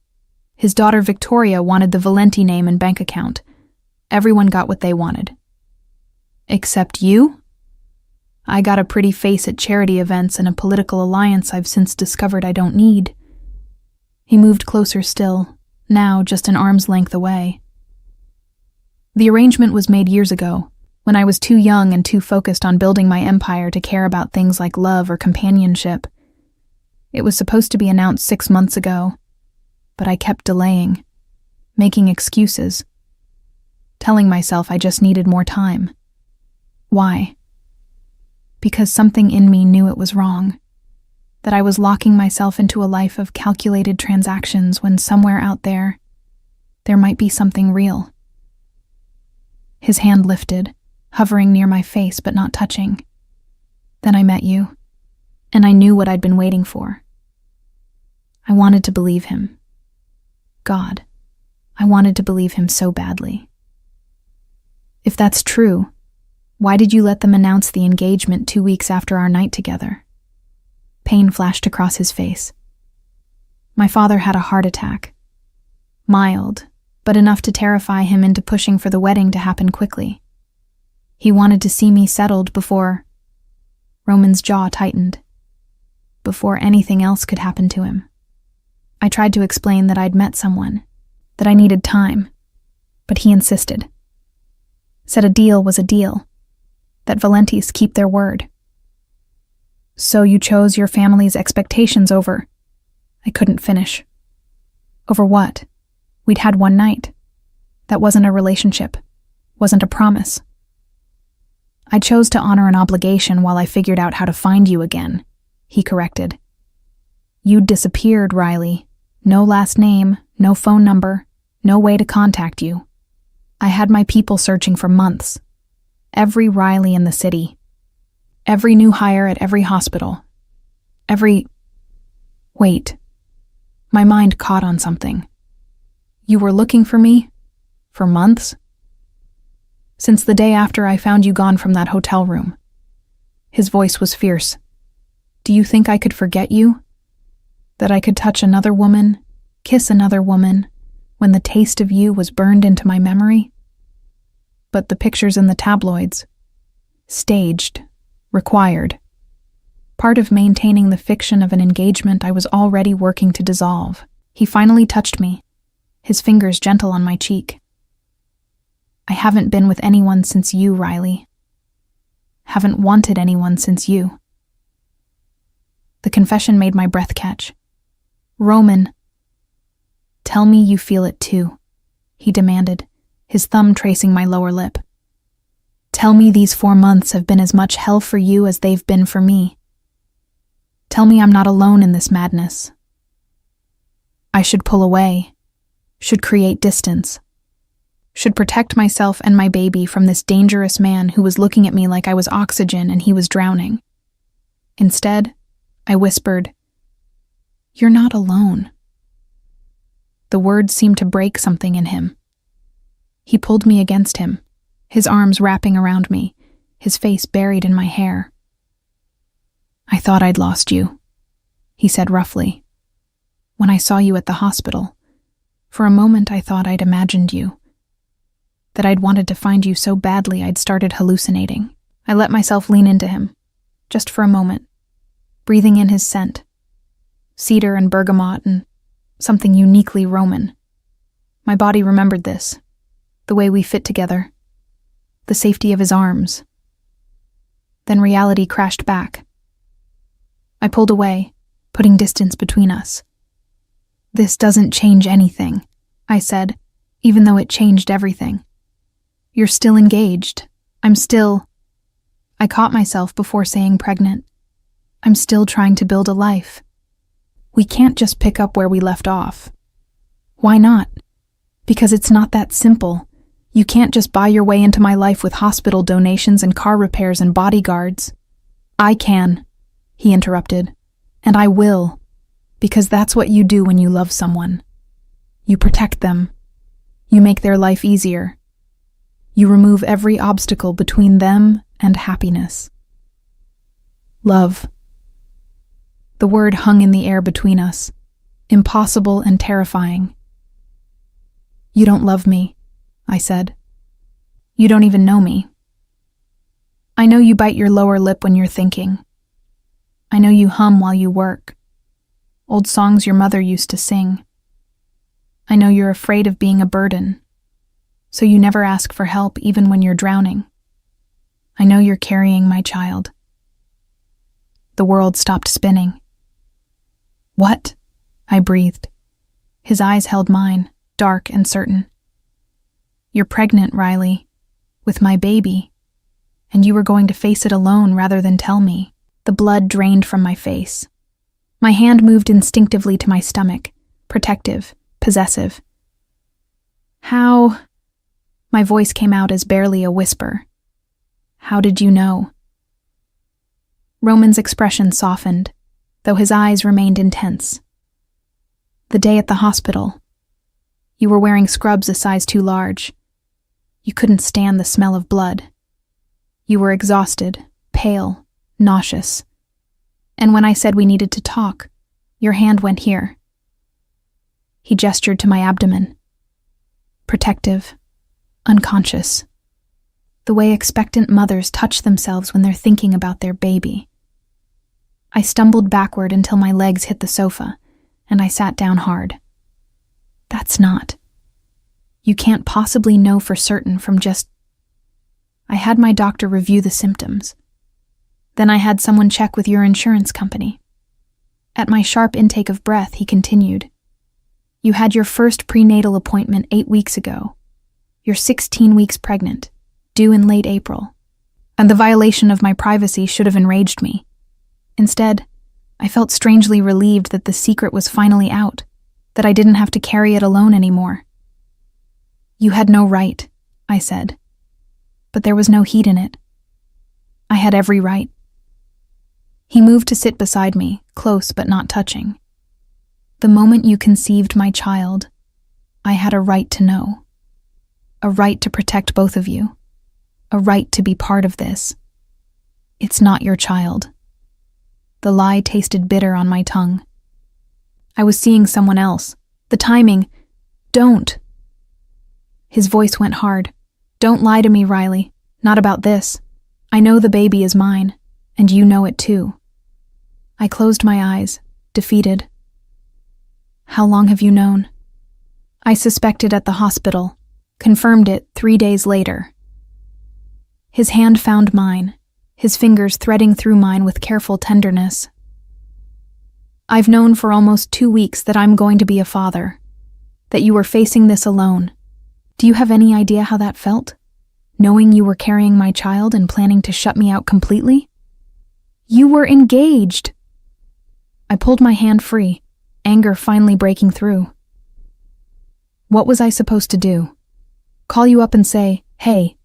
His daughter Victoria wanted the Valenti name and bank account. Everyone got what they wanted. Except you? I got a pretty face at charity events and a political alliance I've since discovered I don't need." He moved closer still, now just an arm's length away. "The arrangement was made years ago, when I was too young and too focused on building my empire to care about things like love or companionship. It was supposed to be announced 6 months ago, but I kept delaying, making excuses, telling myself I just needed more time. Why? Because something in me knew it was wrong, that I was locking myself into a life of calculated transactions when somewhere out there might be something real." His hand lifted, hovering near my face but not touching. "Then I met you, and I knew what I'd been waiting for. I wanted to believe him. God, I wanted to believe him so badly. If that's true, why did you let them announce the engagement 2 weeks after our night together?" Pain flashed across his face. "My father had a heart attack. Mild, but enough to terrify him into pushing for the wedding to happen quickly. He wanted to see me settled before—" Roman's jaw tightened. "Before anything else could happen to him." I tried to explain that I'd met someone, that I needed time, but he insisted. Said a deal was a deal, that Valentis keep their word. "So you chose your family's expectations over—" I couldn't finish. "Over what? We'd had one night. That wasn't a relationship, wasn't a promise. I chose to honor an obligation while I figured out how to find you again," he corrected. "You'd disappeared, Riley. No last name, no phone number, no way to contact you. I had my people searching for months. Every Riley in the city. Every new hire at every hospital. Wait. My mind caught on something. You were looking for me? For months? Since the day after I found you gone from that hotel room." His voice was fierce. "Do you think I could forget you? That I could touch another woman, kiss another woman, when the taste of you was burned into my memory? But the pictures in the tabloids, staged, required. Part of maintaining the fiction of an engagement I was already working to dissolve. He finally touched me, his fingers gentle on my cheek. I haven't been with anyone since you, Riley. Haven't wanted anyone since you. The confession made my breath catch. Roman, tell me you feel it too, he demanded, his thumb tracing my lower lip. Tell me these 4 months have been as much hell for you as they've been for me. Tell me I'm not alone in this madness. I should pull away, should create distance, should protect myself and my baby from this dangerous man who was looking at me like I was oxygen and he was drowning. Instead, I whispered, "You're not alone." The words seemed to break something in him. He pulled me against him, his arms wrapping around me, his face buried in my hair. "I thought I'd lost you," he said roughly. "When I saw you at the hospital, for a moment I thought I'd imagined you, that I'd wanted to find you so badly I'd started hallucinating." I let myself lean into him, just for a moment, breathing in his scent, cedar and bergamot and something uniquely Roman. My body remembered this, the way we fit together, the safety of his arms. Then reality crashed back. I pulled away, putting distance between us. "This doesn't change anything," I said, even though it changed everything. "You're still engaged. I'm still—" I caught myself before saying pregnant. "I'm still trying to build a life. We can't just pick up where we left off." "Why not?" "Because it's not that simple. You can't just buy your way into my life with hospital donations and car repairs and bodyguards." "I can," he interrupted, "and I will, because that's what you do when you love someone. You protect them. You make their life easier. You remove every obstacle between them and happiness." Love. The word hung in the air between us, impossible and terrifying. "You don't love me," I said. "You don't even know me. I know you bite your lower lip when you're thinking. I know you hum while you work, old songs your mother used to sing. I know you're afraid of being a burden, so you never ask for help even when you're drowning. I know you're carrying my child." The world stopped spinning. "What?" I breathed. His eyes held mine, dark and certain. "You're pregnant, Riley, with my baby, and you were going to face it alone rather than tell me." The blood drained from my face. My hand moved instinctively to my stomach, protective, possessive. "How?" My voice came out as barely a whisper. "How did you know?" Roman's expression softened, though his eyes remained intense. "The day at the hospital. You were wearing scrubs a size too large. You couldn't stand the smell of blood. You were exhausted, pale, nauseous. And when I said we needed to talk, your hand went here." He gestured to my abdomen. Protective, unconscious. The way expectant mothers touch themselves when they're thinking about their baby. I stumbled backward until my legs hit the sofa, and I sat down hard. "That's not. You can't possibly know for certain from just—" I had my doctor review the symptoms. Then I had someone check with your insurance company. At my sharp intake of breath, he continued. "You had your first prenatal appointment 8 weeks ago. You're 16 weeks pregnant, due in late April. And the violation of my privacy should have enraged me. Instead, I felt strangely relieved that the secret was finally out, that I didn't have to carry it alone anymore." "You had no right," I said. But there was no heat in it. I had every right. He moved to sit beside me, close but not touching. "The moment you conceived my child, I had a right to know. A right to protect both of you. A right to be part of this. It's not your child." The lie tasted bitter on my tongue. "I was seeing someone else. The timing— Don't!" His voice went hard. "Don't lie to me, Riley. Not about this. I know the baby is mine. and you know it too. I closed my eyes, defeated. How long have you known? I suspected at the hospital, confirmed it 3 days later. His hand found mine, his fingers threading through mine with careful tenderness. I've known for almost 2 weeks that I'm going to be a father, that you were facing this alone. Do you have any idea how that felt? Knowing you were carrying my child and planning to shut me out completely? You were engaged! I pulled my hand free, anger finally breaking through. What was I supposed to do? Call you up and say, hey,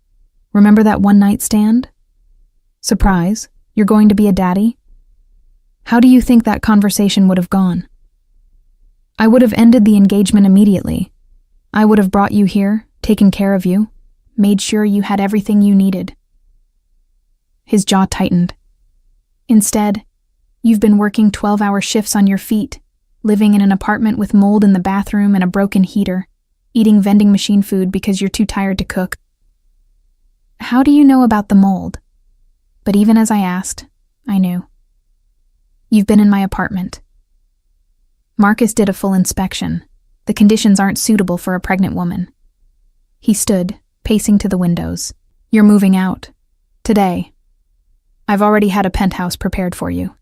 remember that one-night stand? Surprise, you're going to be a daddy? How do you think that conversation would have gone? I would have ended the engagement immediately. I would have brought you here, taken care of you, made sure you had everything you needed. His jaw tightened. Instead, you've been working 12-hour shifts on your feet, living in an apartment with mold in the bathroom and a broken heater, eating vending machine food because you're too tired to cook. How do you know about the mold? But even as I asked, I knew. You've been in my apartment. Marcus did a full inspection. The conditions aren't suitable for a pregnant woman. He stood, pacing to the windows. You're moving out. Today. I've already had a penthouse prepared for you.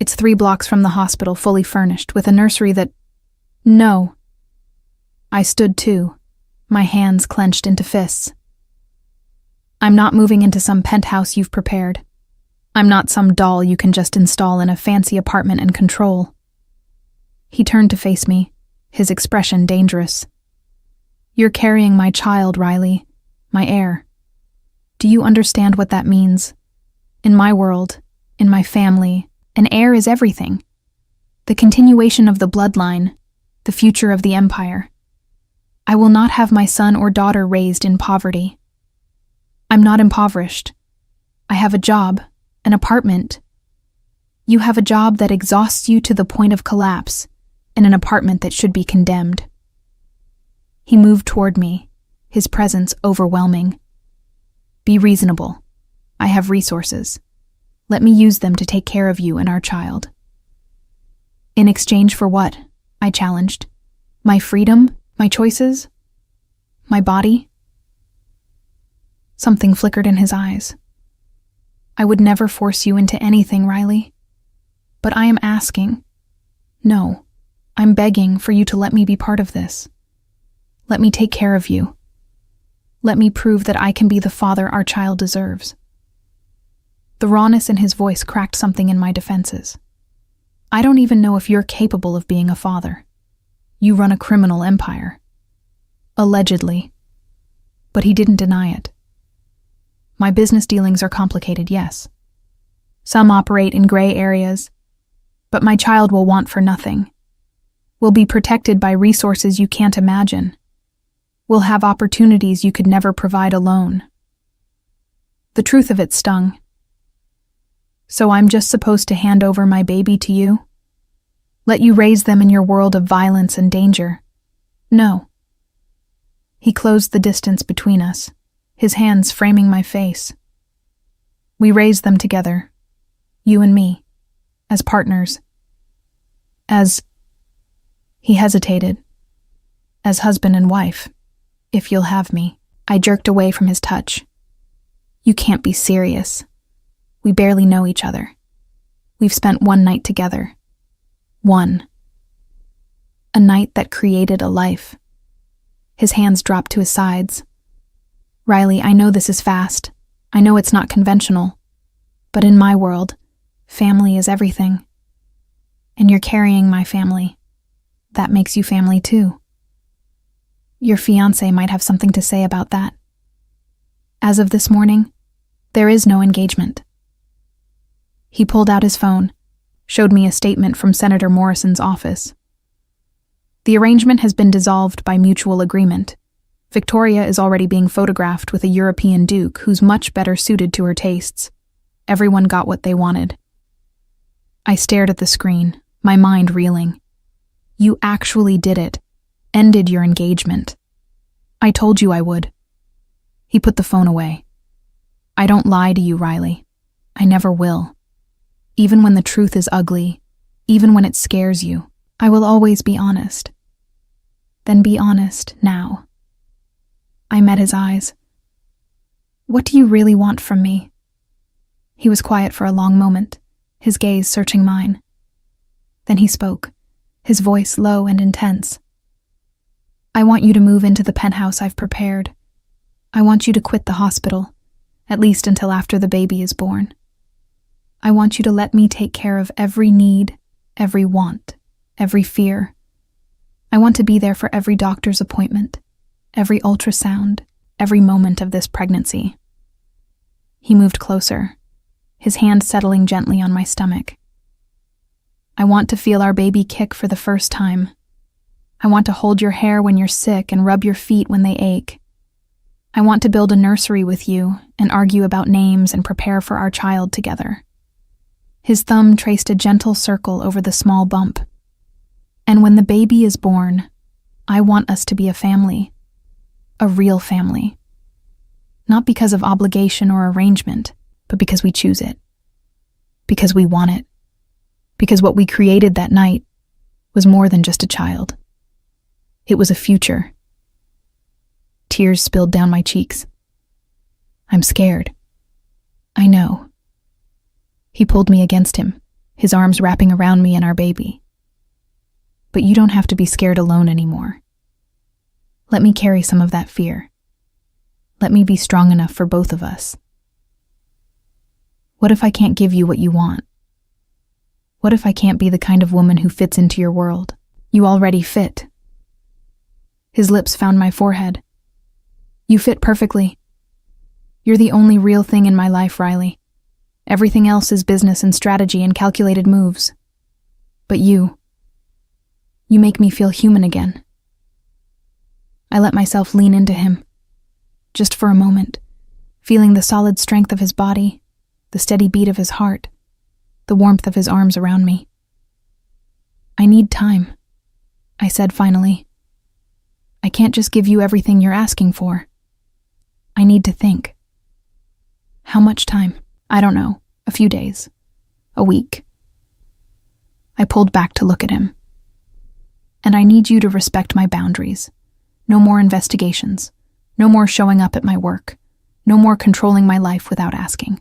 It's 3 blocks from the hospital, fully furnished, with a nursery that... No. I stood too, my hands clenched into fists. I'm not moving into some penthouse you've prepared. I'm not some doll you can just install in a fancy apartment and control. He turned to face me, his expression dangerous. You're carrying my child, Riley, my heir. Do you understand what that means? In my world, in my family, an heir is everything. The continuation of the bloodline, the future of the empire. I will not have my son or daughter raised in poverty. I'm not impoverished. I have a job, an apartment. You have a job that exhausts you to the point of collapse, and an apartment that should be condemned. He moved toward me, his presence overwhelming. Be reasonable. I have resources. Let me use them to take care of you and our child. In exchange for what? I challenged. My freedom? My choices? My body? Something flickered in his eyes. I would never force you into anything, Riley. But I am asking. No, I'm begging for you to let me be part of this. Let me take care of you. Let me prove that I can be the father our child deserves. The rawness in his voice cracked something in my defenses. I don't even know if you're capable of being a father. You run a criminal empire. Allegedly. But he didn't deny it. My business dealings are complicated, yes. Some operate in gray areas, but my child will want for nothing. We'll be protected by resources you can't imagine. We'll have opportunities you could never provide alone. The truth of it stung. So I'm just supposed to hand over my baby to you? Let you raise them in your world of violence and danger? No. He closed the distance between us, his hands framing my face. We raised them together, you and me, as partners, as... He hesitated. As husband and wife, if you'll have me. I jerked away from his touch. You can't be serious. We barely know each other. We've spent one night together. One. A night that created a life. His hands dropped to his sides. Riley, I know this is fast. I know it's not conventional. But in my world, family is everything. And you're carrying my family. That makes you family too. Your fiancé might have something to say about that. As of this morning, there is no engagement. He pulled out his phone, showed me a statement from Senator Morrison's office. The arrangement has been dissolved by mutual agreement. Victoria is already being photographed with a European duke who's much better suited to her tastes. Everyone got what they wanted. I stared at the screen, my mind reeling. You actually did it. Ended your engagement. I told you I would. He put the phone away. I don't lie to you, Riley. I never will. Even when the truth is ugly, even when it scares you, I will always be honest. Then be honest now. I met his eyes. What do you really want from me? He was quiet for a long moment, his gaze searching mine. Then he spoke, his voice low and intense. I want you to move into the penthouse I've prepared. I want you to quit the hospital, at least until after the baby is born. I want you to let me take care of every need, every want, every fear. I want to be there for every doctor's appointment, every ultrasound, every moment of this pregnancy. He moved closer, his hand settling gently on my stomach. I want to feel our baby kick for the first time. I want to hold your hair when you're sick and rub your feet when they ache. I want to build a nursery with you and argue about names and prepare for our child together. His thumb traced a gentle circle over the small bump. And when the baby is born, I want us to be a family. A real family. Not because of obligation or arrangement, but because we choose it. Because we want it. Because what we created that night was more than just a child. It was a future. Tears spilled down my cheeks. I'm scared. I know. He pulled me against him, his arms wrapping around me and our baby. But you don't have to be scared alone anymore. Let me carry some of that fear. Let me be strong enough for both of us. What if I can't give you what you want? What if I can't be the kind of woman who fits into your world? You already fit. His lips found my forehead. You fit perfectly. You're the only real thing in my life, Riley. Everything else is business and strategy and calculated moves. But you make me feel human again. I let myself lean into him, just for a moment, feeling the solid strength of his body, the steady beat of his heart, the warmth of his arms around me. I need time, I said finally. I can't just give you everything you're asking for. I need to think. How much time? I don't know. A few days. A week. I pulled back to look at him. And I need you to respect my boundaries. No more investigations. No more showing up at my work. No more controlling my life without asking.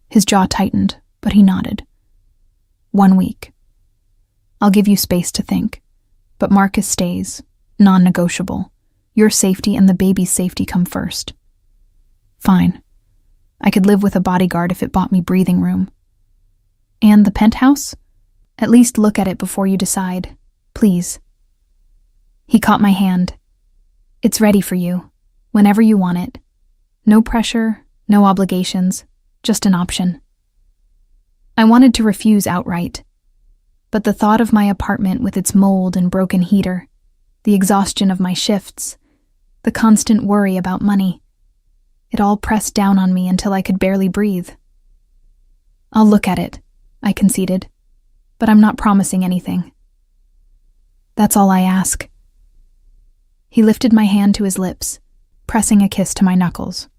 His jaw tightened, but he nodded. 1 week. I'll give you space to think. But Marcus stays. Non-negotiable. Your safety and the baby's safety come first. Fine. I could live with a bodyguard if it bought me breathing room. And the penthouse? At least look at it before you decide. Please. He caught my hand. It's ready for you, whenever you want it. No pressure, no obligations, just an option. I wanted to refuse outright, but the thought of my apartment with its mold and broken heater, the exhaustion of my shifts, the constant worry about money, it all pressed down on me until I could barely breathe. I'll look at it, I conceded, but I'm not promising anything. That's all I ask. He lifted my hand to his lips, pressing a kiss to my knuckles.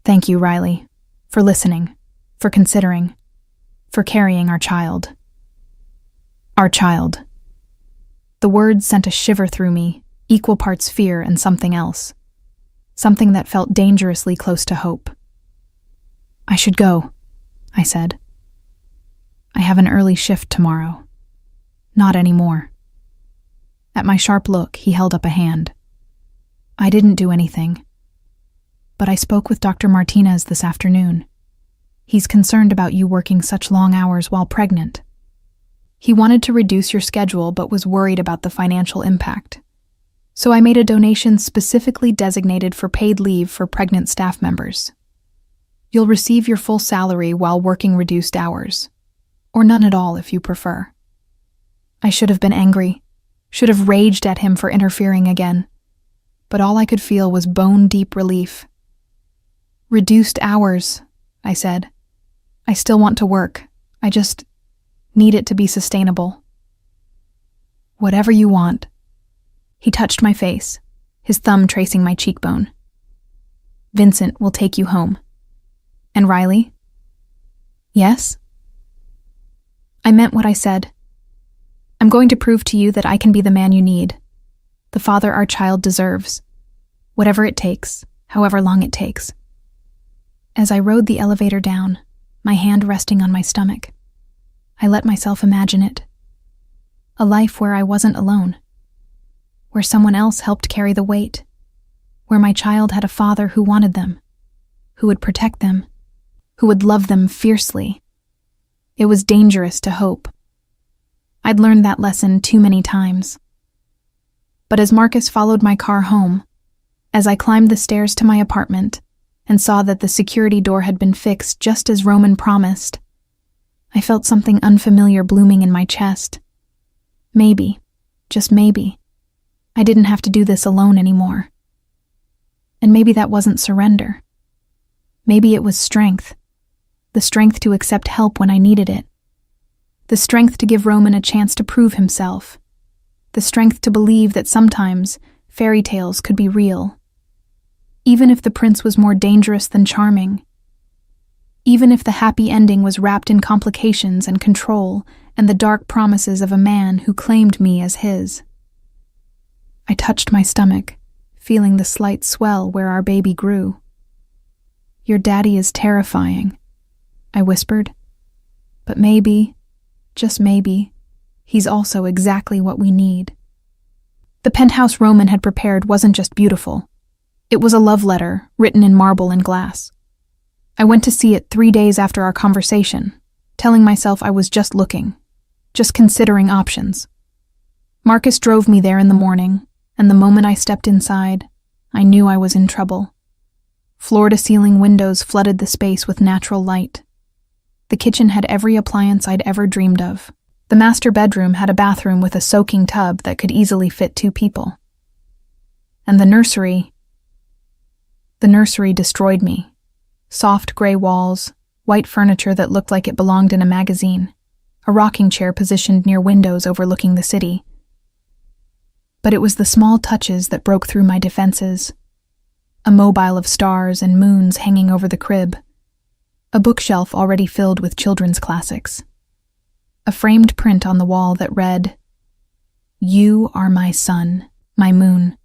Thank you, Riley, for listening, for considering, for carrying our child. Our child. The words sent a shiver through me, equal parts fear and something else. Something that felt dangerously close to hope. I should go, I said. I have an early shift tomorrow. Not anymore. At my sharp look, he held up a hand. I didn't do anything. But I spoke with Dr. Martinez this afternoon. He's concerned about you working such long hours while pregnant. He wanted to reduce your schedule but was worried about the financial impact. So I made a donation specifically designated for paid leave for pregnant staff members. You'll receive your full salary while working reduced hours, or none at all if you prefer. I should have been angry, should have raged at him for interfering again, but all I could feel was bone-deep relief. Reduced hours, I said. I still want to work. I just need it to be sustainable. Whatever you want. He touched my face, his thumb tracing my cheekbone. Vincent will take you home. And Riley? Yes? I meant what I said. I'm going to prove to you that I can be the man you need, the father our child deserves, whatever it takes, however long it takes. As I rode the elevator down, my hand resting on my stomach, I let myself imagine it. A life where I wasn't alone, where someone else helped carry the weight, where my child had a father who wanted them, who would protect them, who would love them fiercely. It was dangerous to hope. I'd learned that lesson too many times. But as Marcus followed my car home, as I climbed the stairs to my apartment and saw that the security door had been fixed just as Roman promised, I felt something unfamiliar blooming in my chest. Maybe, just maybe, I didn't have to do this alone anymore. And maybe that wasn't surrender. Maybe it was strength. The strength to accept help when I needed it. The strength to give Roman a chance to prove himself. The strength to believe that sometimes fairy tales could be real. Even if the prince was more dangerous than charming. Even if the happy ending was wrapped in complications and control and the dark promises of a man who claimed me as his. I touched my stomach, feeling the slight swell where our baby grew. Your daddy is terrifying, I whispered. But maybe, just maybe, he's also exactly what we need. The penthouse Roman had prepared wasn't just beautiful. It was a love letter written in marble and glass. I went to see it 3 days after our conversation, telling myself I was just looking, just considering options. Marcus drove me there in the morning, and the moment I stepped inside, I knew I was in trouble. Floor-to-ceiling windows flooded the space with natural light. The kitchen had every appliance I'd ever dreamed of. The master bedroom had a bathroom with a soaking tub that could easily fit 2 people. And the nursery destroyed me. Soft gray walls, white furniture that looked like it belonged in a magazine, a rocking chair positioned near windows overlooking the city. But it was the small touches that broke through my defenses. A mobile of stars and moons hanging over the crib. A bookshelf already filled with children's classics. A framed print on the wall that read, "You are my sun, my moon,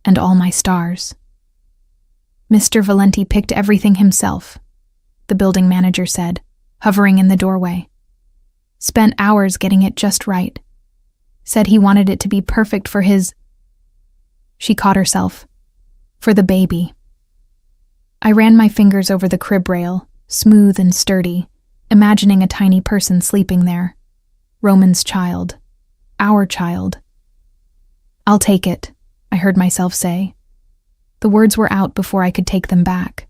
and all my stars." Mr. Valenti picked everything himself, the building manager said, hovering in the doorway. Spent hours getting it just right. Said he wanted it to be perfect for his... She caught herself. For the baby. I ran my fingers over the crib rail, smooth and sturdy, imagining a tiny person sleeping there. Roman's child. Our child. "I'll take it," I heard myself say. The words were out before I could take them back.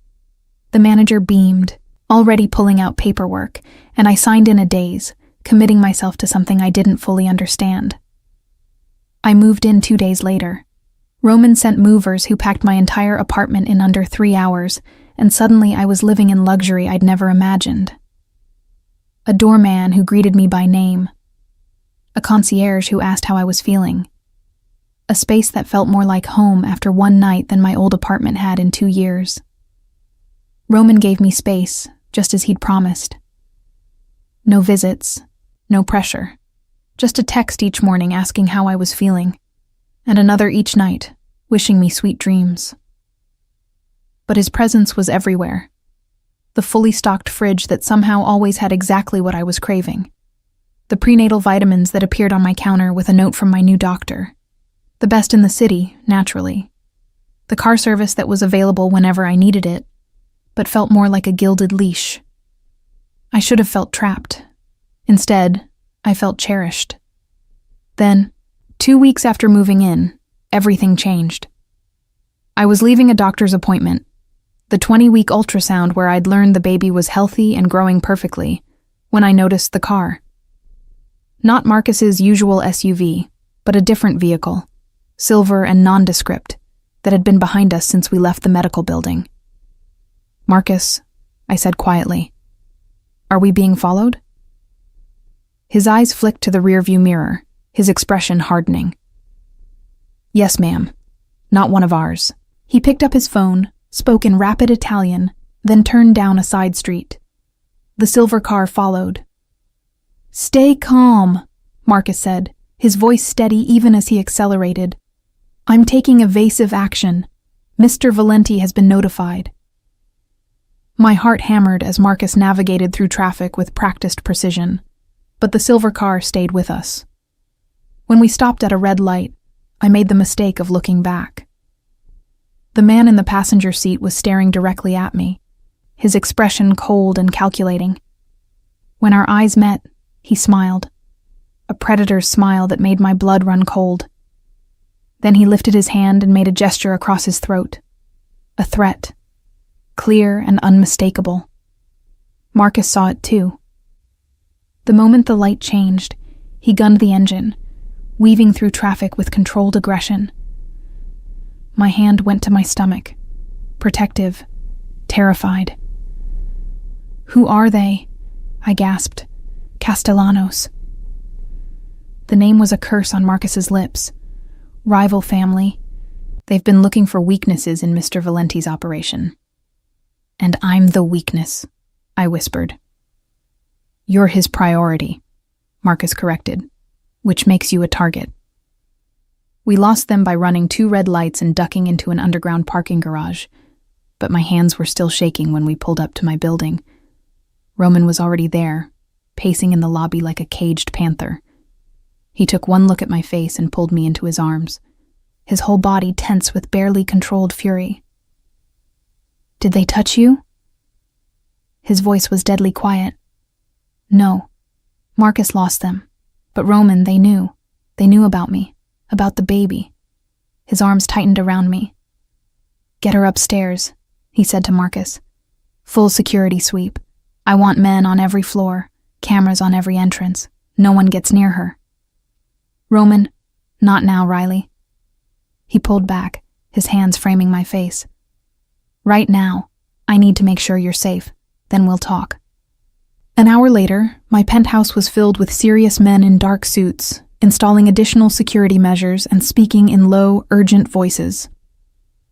The manager beamed, already pulling out paperwork, and I signed in a daze, committing myself to something I didn't fully understand. I moved in 2 days later. Roman sent movers who packed my entire apartment in under 3 hours, and suddenly I was living in luxury I'd never imagined. A doorman who greeted me by name. A concierge who asked how I was feeling. A space that felt more like home after one night than my old apartment had in 2 years. Roman gave me space, just as he'd promised. No visits, no pressure. Just a text each morning asking how I was feeling, and another each night, wishing me sweet dreams. But his presence was everywhere. The fully stocked fridge that somehow always had exactly what I was craving. The prenatal vitamins that appeared on my counter with a note from my new doctor. The best in the city, naturally. The car service that was available whenever I needed it, but felt more like a gilded leash. I should have felt trapped. Instead, I felt cherished. Then, 2 weeks after moving in, everything changed. I was leaving a doctor's appointment, the 20-week ultrasound where I'd learned the baby was healthy and growing perfectly, when I noticed the car. Not Marcus's usual SUV, but a different vehicle. Silver and nondescript, that had been behind us since we left the medical building. "Marcus," I said quietly, "are we being followed?" His eyes flicked to the rearview mirror, his expression hardening. "Yes, ma'am. Not one of ours." He picked up his phone, spoke in rapid Italian, then turned down a side street. The silver car followed. "Stay calm," Marcus said, his voice steady even as he accelerated. "I'm taking evasive action. Mr. Valenti has been notified." My heart hammered as Marcus navigated through traffic with practiced precision, but the silver car stayed with us. When we stopped at a red light, I made the mistake of looking back. The man in the passenger seat was staring directly at me, his expression cold and calculating. When our eyes met, he smiled, a predator's smile that made my blood run cold. Then he lifted his hand and made a gesture across his throat. A threat, clear and unmistakable. Marcus saw it too. The moment the light changed, he gunned the engine, weaving through traffic with controlled aggression. My hand went to my stomach, protective, terrified. "Who are they?" I gasped. "Castellanos." The name was a curse on Marcus's lips. Rival family. They've been looking for weaknesses in Mr. Valenti's operation. "And I'm the weakness," I whispered. "You're his priority," Marcus corrected, "which makes you a target." We lost them by running 2 red lights and ducking into an underground parking garage, but my hands were still shaking when we pulled up to my building. Roman was already there, pacing in the lobby like a caged panther. He took one look at my face and pulled me into his arms, his whole body tense with barely controlled fury. "Did they touch you?" His voice was deadly quiet. "No. Marcus lost them. But Roman, they knew. They knew about me, about the baby." His arms tightened around me. "Get her upstairs," he said to Marcus. "Full security sweep. I want men on every floor, cameras on every entrance. No one gets near her." "Roman, not now, Riley." He pulled back, his hands framing my face. "Right now, I need to make sure you're safe. Then we'll talk." An hour later, my penthouse was filled with serious men in dark suits, installing additional security measures and speaking in low, urgent voices.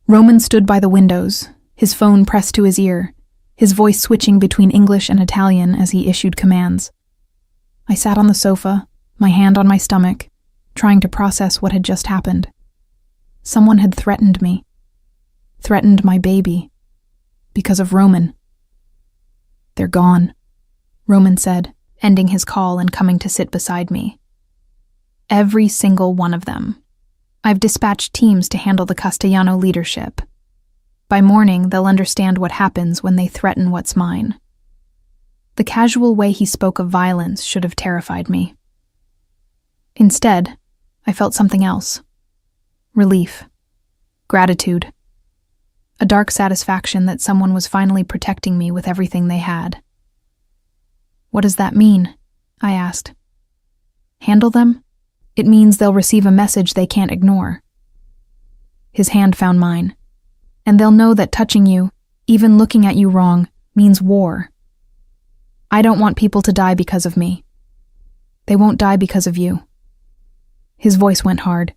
Roman stood by the windows, his phone pressed to his ear, his voice switching between English and Italian as he issued commands. I sat on the sofa, my hand on my stomach, trying to process what had just happened. Someone had threatened me. Threatened my baby. Because of Roman. "They're gone," Roman said, ending his call and coming to sit beside me. "Every single one of them. I've dispatched teams to handle the Castellano leadership. By morning, they'll understand what happens when they threaten what's mine." The casual way he spoke of violence should have terrified me. Instead, I felt something else. Relief. Gratitude. A dark satisfaction that someone was finally protecting me with everything they had. "What does that mean?" I asked. "Handle them? It means they'll receive a message they can't ignore." His hand found mine. "And they'll know that touching you, even looking at you wrong, means war. I don't want people to die because of me. They won't die because of you." His voice went hard.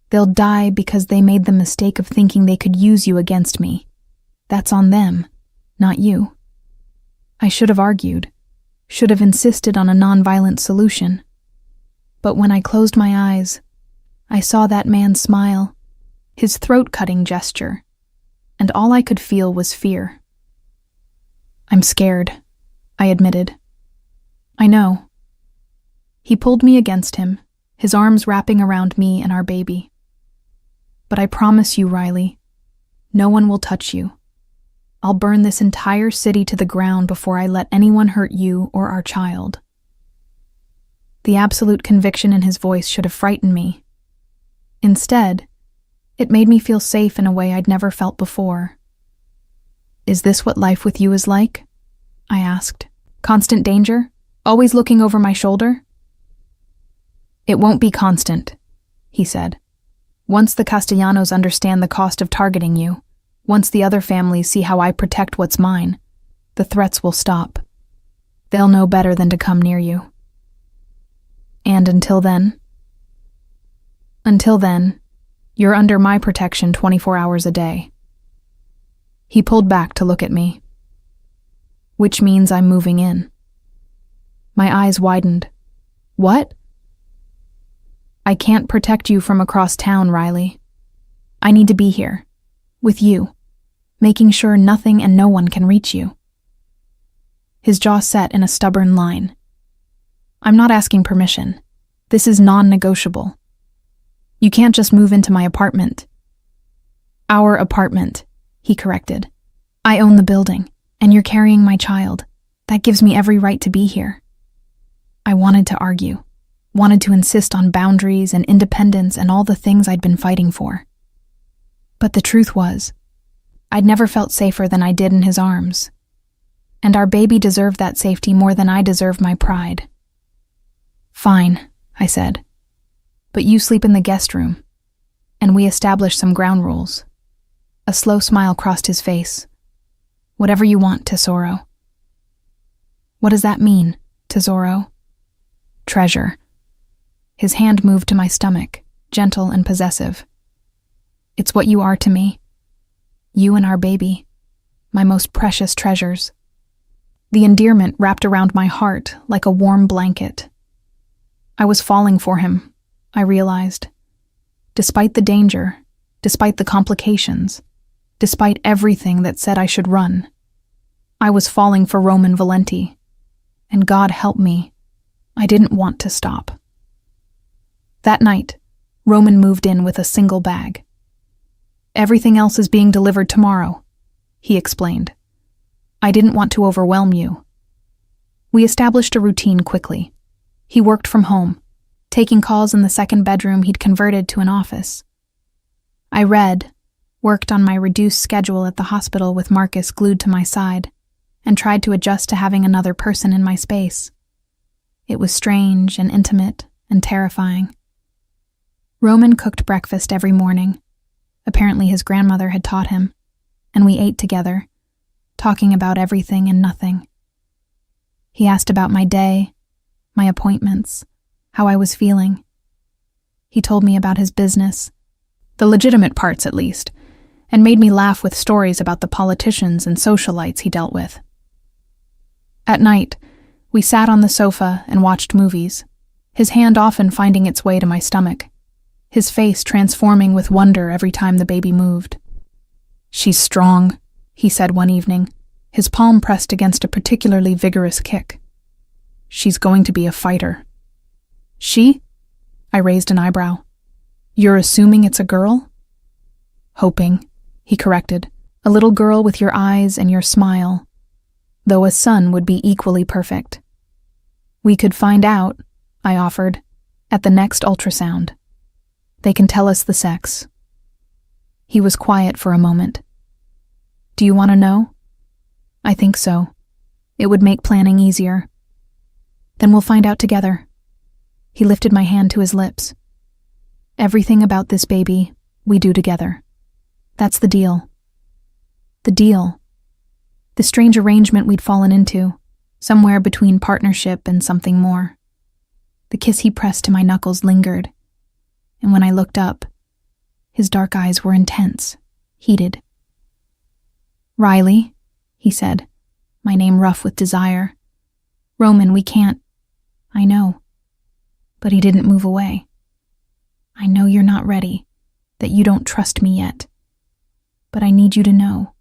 "They'll die because they made the mistake of thinking they could use you against me. That's on them, not you." I should have argued, should have insisted on a nonviolent solution. But when I closed my eyes, I saw that man smile, his throat-cutting gesture, and all I could feel was fear. "I'm scared," I admitted. "I know." He pulled me against him, his arms wrapping around me and our baby. "But I promise you, Riley, no one will touch you. I'll burn this entire city to the ground before I let anyone hurt you or our child." The absolute conviction in his voice should have frightened me. Instead, it made me feel safe in a way I'd never felt before. "Is this what life with you is like?" I asked. "Constant danger? Always looking over my shoulder?" "It won't be constant," he said. "Once the Castellanos understand the cost of targeting you, once the other families see how I protect what's mine, the threats will stop. They'll know better than to come near you. And until then? Until then, you're under my protection 24 hours a day." He pulled back to look at me, which means I'm moving in. My eyes widened. What? I can't protect you from across town, Riley. I need to be here, with you, making sure nothing and no one can reach you. His jaw set in a stubborn line. I'm not asking permission. This is non-negotiable. You can't just move into my apartment. Our apartment, he corrected. I own the building, and you're carrying my child. That gives me every right to be here. I wanted to argue, wanted to insist on boundaries and independence and all the things I'd been fighting for. But the truth was, I'd never felt safer than I did in his arms. And our baby deserved that safety more than I deserved my pride. Fine, I said. But you sleep in the guest room. And we established some ground rules. A slow smile crossed his face. Whatever you want, Tesoro. What does that mean, Tesoro? Treasure. His hand moved to my stomach, gentle and possessive. It's what you are to me. You and our baby, my most precious treasures. The endearment wrapped around my heart like a warm blanket. I was falling for him, I realized. Despite the danger, despite the complications, despite everything that said I should run, I was falling for Roman Valenti. And God help me, I didn't want to stop. That night, Roman moved in with a single bag. Everything else is being delivered tomorrow, he explained. I didn't want to overwhelm you. We established a routine quickly. He worked from home, taking calls in the second bedroom he'd converted to an office. I read, worked on my reduced schedule at the hospital with Marcus glued to my side, and tried to adjust to having another person in my space. It was strange and intimate and terrifying. Roman cooked breakfast every morning. Apparently his grandmother had taught him, and we ate together, talking about everything and nothing. He asked about my day, my appointments, how I was feeling. He told me about his business, the legitimate parts at least, and made me laugh with stories about the politicians and socialites he dealt with. At night, we sat on the sofa and watched movies, his hand often finding its way to my stomach, his face transforming with wonder every time the baby moved. She's strong, he said one evening, his palm pressed against a particularly vigorous kick. She's going to be a fighter. She? I raised an eyebrow. You're assuming it's a girl? Hoping, he corrected. A little girl with your eyes and your smile, though a son would be equally perfect. We could find out, I offered, at the next ultrasound. They can tell us the sex. He was quiet for a moment. Do you want to know? I think so. It would make planning easier. Then we'll find out together. He lifted my hand to his lips. Everything about this baby, we do together. That's the deal. The deal. The strange arrangement we'd fallen into, somewhere between partnership and something more. The kiss he pressed to my knuckles lingered, and when I looked up, his dark eyes were intense, heated. Riley, he said, my name rough with desire. Roman, we can't. I know. But he didn't move away. I know you're not ready, that you don't trust me yet. But I need you to know,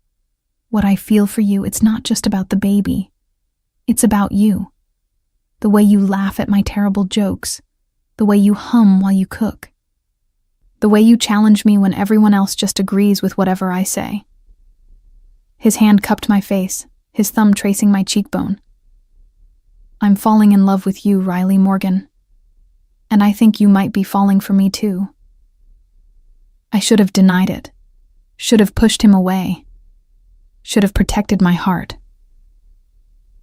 what I feel for you, it's not just about the baby. It's about you. The way you laugh at my terrible jokes, the way you hum while you cook, the way you challenge me when everyone else just agrees with whatever I say. His hand cupped my face, his thumb tracing my cheekbone. I'm falling in love with you, Riley Morgan. And I think you might be falling for me too. I should have denied it, should have pushed him away, should have protected my heart.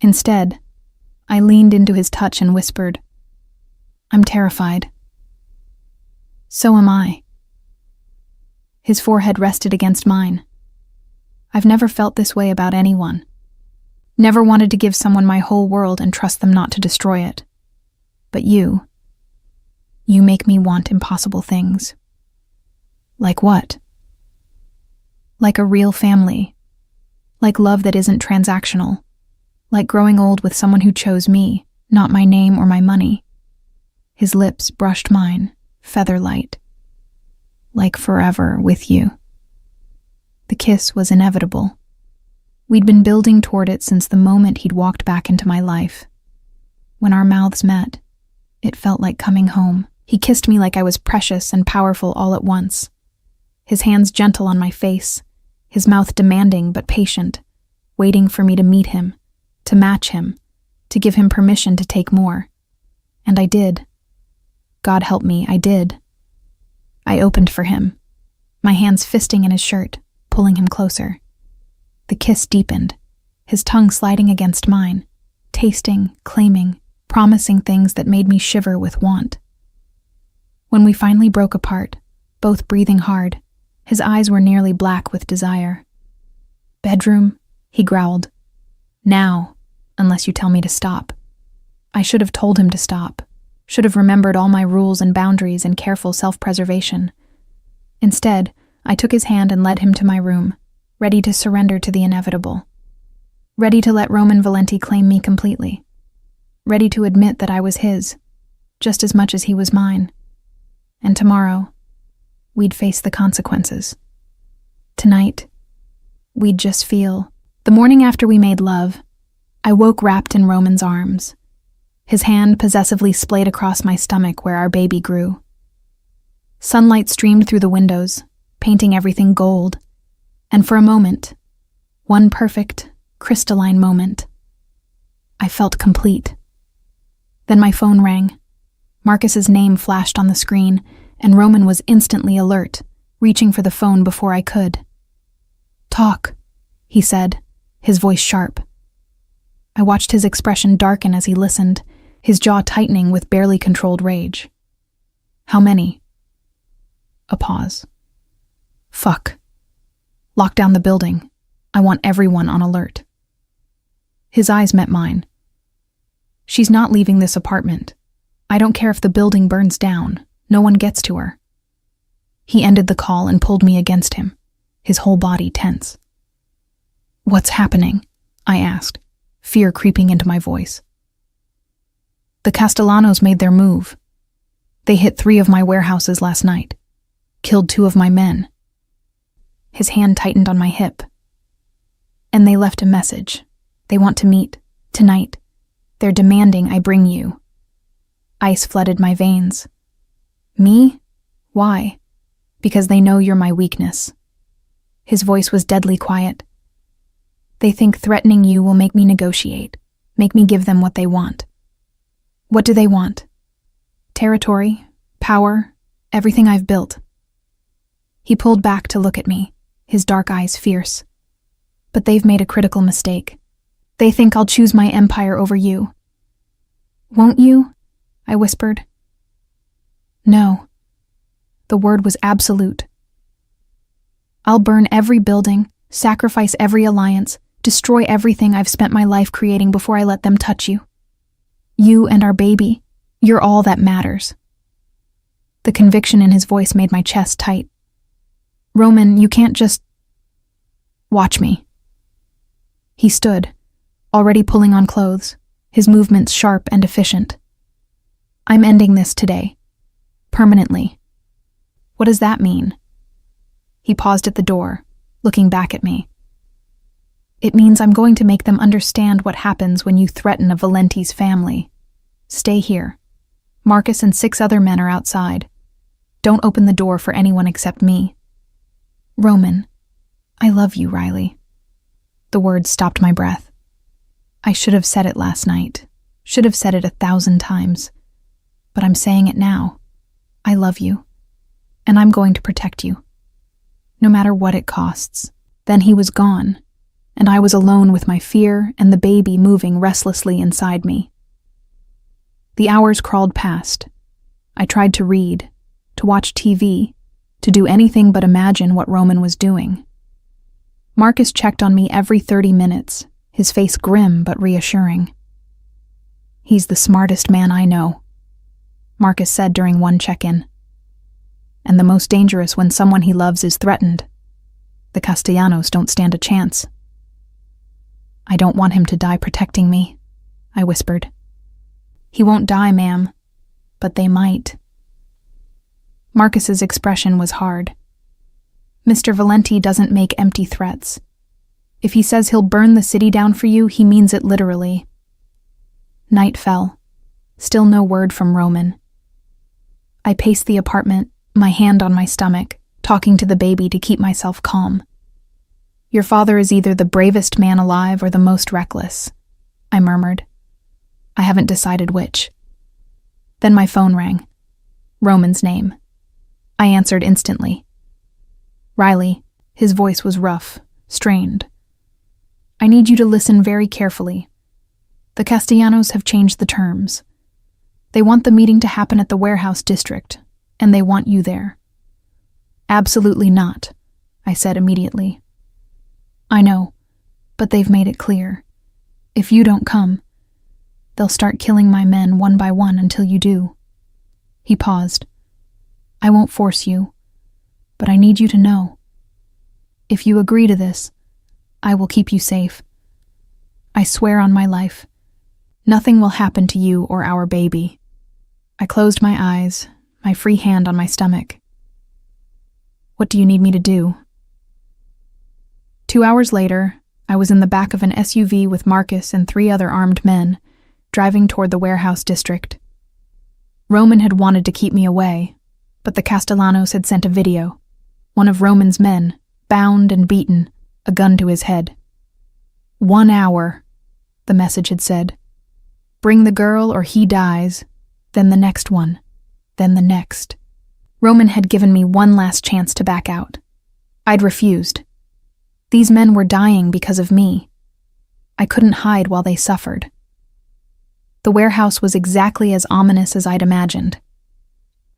Instead, I leaned into his touch and whispered, I'm terrified. So am I. His forehead rested against mine. I've never felt this way about anyone. Never wanted to give someone my whole world and trust them not to destroy it. But you make me want impossible things. Like what? Like a real family. Like love that isn't transactional. like growing old with someone who chose me, not my name or my money. His lips brushed mine, feather light. Like forever with you. The kiss was inevitable. We'd been building toward it since the moment he'd walked back into my life. When our mouths met, it felt like coming home. He kissed me like I was precious and powerful all at once. His hands gentle on my face, his mouth demanding but patient, waiting for me to meet him, to match him, to give him permission to take more. And I did. God help me, I did. I opened for him, my hands fisting in his shirt, pulling him closer. The kiss deepened, his tongue sliding against mine, tasting, claiming, promising things that made me shiver with want. When we finally broke apart, both breathing hard, his eyes were nearly black with desire. "Bedroom," he growled. "Now, unless you tell me to stop." I should have told him to stop, should have remembered all my rules and boundaries and careful self-preservation. Instead, I took his hand and led him to my room, ready to surrender to the inevitable. Ready to let Roman Valenti claim me completely. Ready to admit that I was his, just as much as he was mine. And tomorrow, we'd face the consequences. Tonight, we'd just feel. The morning after we made love, I woke wrapped in Roman's arms. His hand possessively splayed across my stomach where our baby grew. Sunlight streamed through the windows, painting everything gold. And for a moment, one perfect, crystalline moment, I felt complete. Then my phone rang. Marcus's name flashed on the screen, and Roman was instantly alert, reaching for the phone before I could. "Talk," he said, his voice sharp. I watched his expression darken as he listened, his jaw tightening with barely controlled rage. "How many?" A pause. "Fuck. Lock down the building. I want everyone on alert." His eyes met mine. "She's not leaving this apartment. I don't care if the building burns down. No one gets to her." He ended the call and pulled me against him, his whole body tense. "What's happening?" I asked, fear creeping into my voice. "The Castellanos made their move. They hit 3 of my warehouses last night, killed 2 of my men." His hand tightened on my hip. "And they left a message. They want to meet, tonight. They're demanding I bring you." Ice flooded my veins. "Me? Why?" "Because they know you're my weakness." His voice was deadly quiet. "They think threatening you will make me negotiate, make me give them what they want." "What do they want?" "Territory, power, everything I've built." He pulled back to look at me, his dark eyes fierce. "But they've made a critical mistake. They think I'll choose my empire over you." "Won't you?" I whispered. "No." The word was absolute. "I'll burn every building, sacrifice every alliance, destroy everything I've spent my life creating before I let them touch you. You and our baby, you're all that matters." The conviction in his voice made my chest tight. "Roman, you can't just... Watch me." He stood, already pulling on clothes, his movements sharp and efficient. "I'm ending this today. Permanently." "What does that mean?" He paused at the door, looking back at me. "It means I'm going to make them understand what happens when you threaten a Valenti's family. Stay here. Marcus and 6 other men are outside. Don't open the door for anyone except me." "Roman, I love you, Riley." The words stopped my breath. I should have said it last night, should have said it 1,000 times. But I'm saying it now. I love you, and I'm going to protect you, no matter what it costs. Then he was gone, and I was alone with my fear and the baby moving restlessly inside me. The hours crawled past. I tried to read, to watch TV, to do anything but imagine what Roman was doing. Marcus checked on me every 30 minutes, his face grim but reassuring. "He's the smartest man I know," Marcus said during one check-in. "And the most dangerous when someone he loves is threatened. The Castellanos don't stand a chance." I don't want him to die protecting me, I whispered. He won't die, ma'am, but they might. Marcus's expression was hard. Mr. Valenti doesn't make empty threats. If he says he'll burn the city down for you, he means it literally. Night fell. Still no word from Roman. I paced the apartment, my hand on my stomach, talking to the baby to keep myself calm. Your father is either the bravest man alive or the most reckless, I murmured. I haven't decided which. Then my phone rang. Roman's name. I answered instantly. Riley, his voice was rough, strained. I need you to listen very carefully. The Castellanos have changed the terms. They want the meeting to happen at the warehouse district, and they want you there. Absolutely not, I said immediately. I know, but they've made it clear. If you don't come, they'll start killing my men one by one until you do. He paused. I won't force you, but I need you to know. If you agree to this, I will keep you safe. I swear on my life, nothing will happen to you or our baby. I closed my eyes, my free hand on my stomach. What do you need me to do? 2 hours later, I was in the back of an SUV with Marcus and 3 other armed men, driving toward the warehouse district. Roman had wanted to keep me away, but the Castellanos had sent a video. One of Roman's men, bound and beaten, a gun to his head. 1 hour, the message had said. Bring the girl or he dies, then the next one, then the next. Roman had given me one last chance to back out. I'd refused. These men were dying because of me. I couldn't hide while they suffered. The warehouse was exactly as ominous as I'd imagined.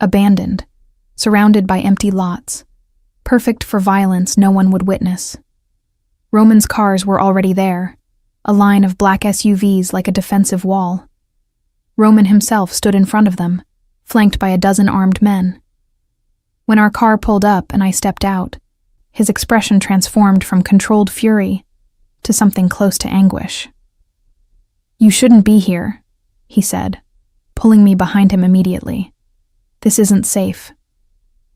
Abandoned, surrounded by empty lots, perfect for violence no one would witness. Roman's cars were already there, a line of black SUVs like a defensive wall. Roman himself stood in front of them, flanked by a dozen armed men. When our car pulled up and I stepped out, his expression transformed from controlled fury to something close to anguish. You shouldn't be here, he said, pulling me behind him immediately. This isn't safe.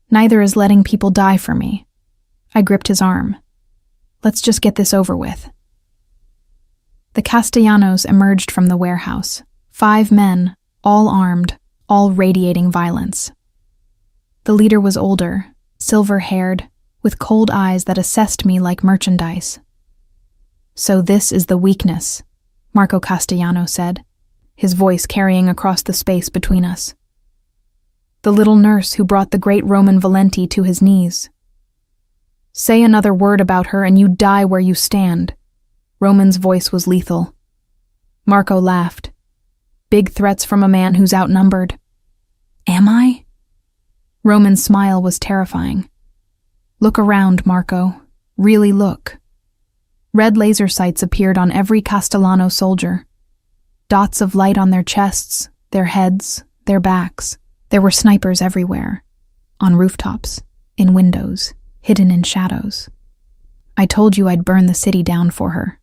Neither is letting people die for me. I gripped his arm. Let's just get this over with. The Castellanos emerged from the warehouse. 5 men, all armed, all radiating violence. The leader was older, silver-haired, with cold eyes that assessed me like merchandise. So this is the weakness, Marco Castellano said, his voice carrying across the space between us. The little nurse who brought the great Roman Valenti to his knees. Say another word about her and you die where you stand. Roman's voice was lethal. Marco laughed. Big threats from a man who's outnumbered. Am I? Roman's smile was terrifying. Look around, Marco. Really look. Red laser sights appeared on every Castellano soldier. Dots of light on their chests, their heads, their backs. There were snipers everywhere. On rooftops, in windows, hidden in shadows. I told you I'd burn the city down for her,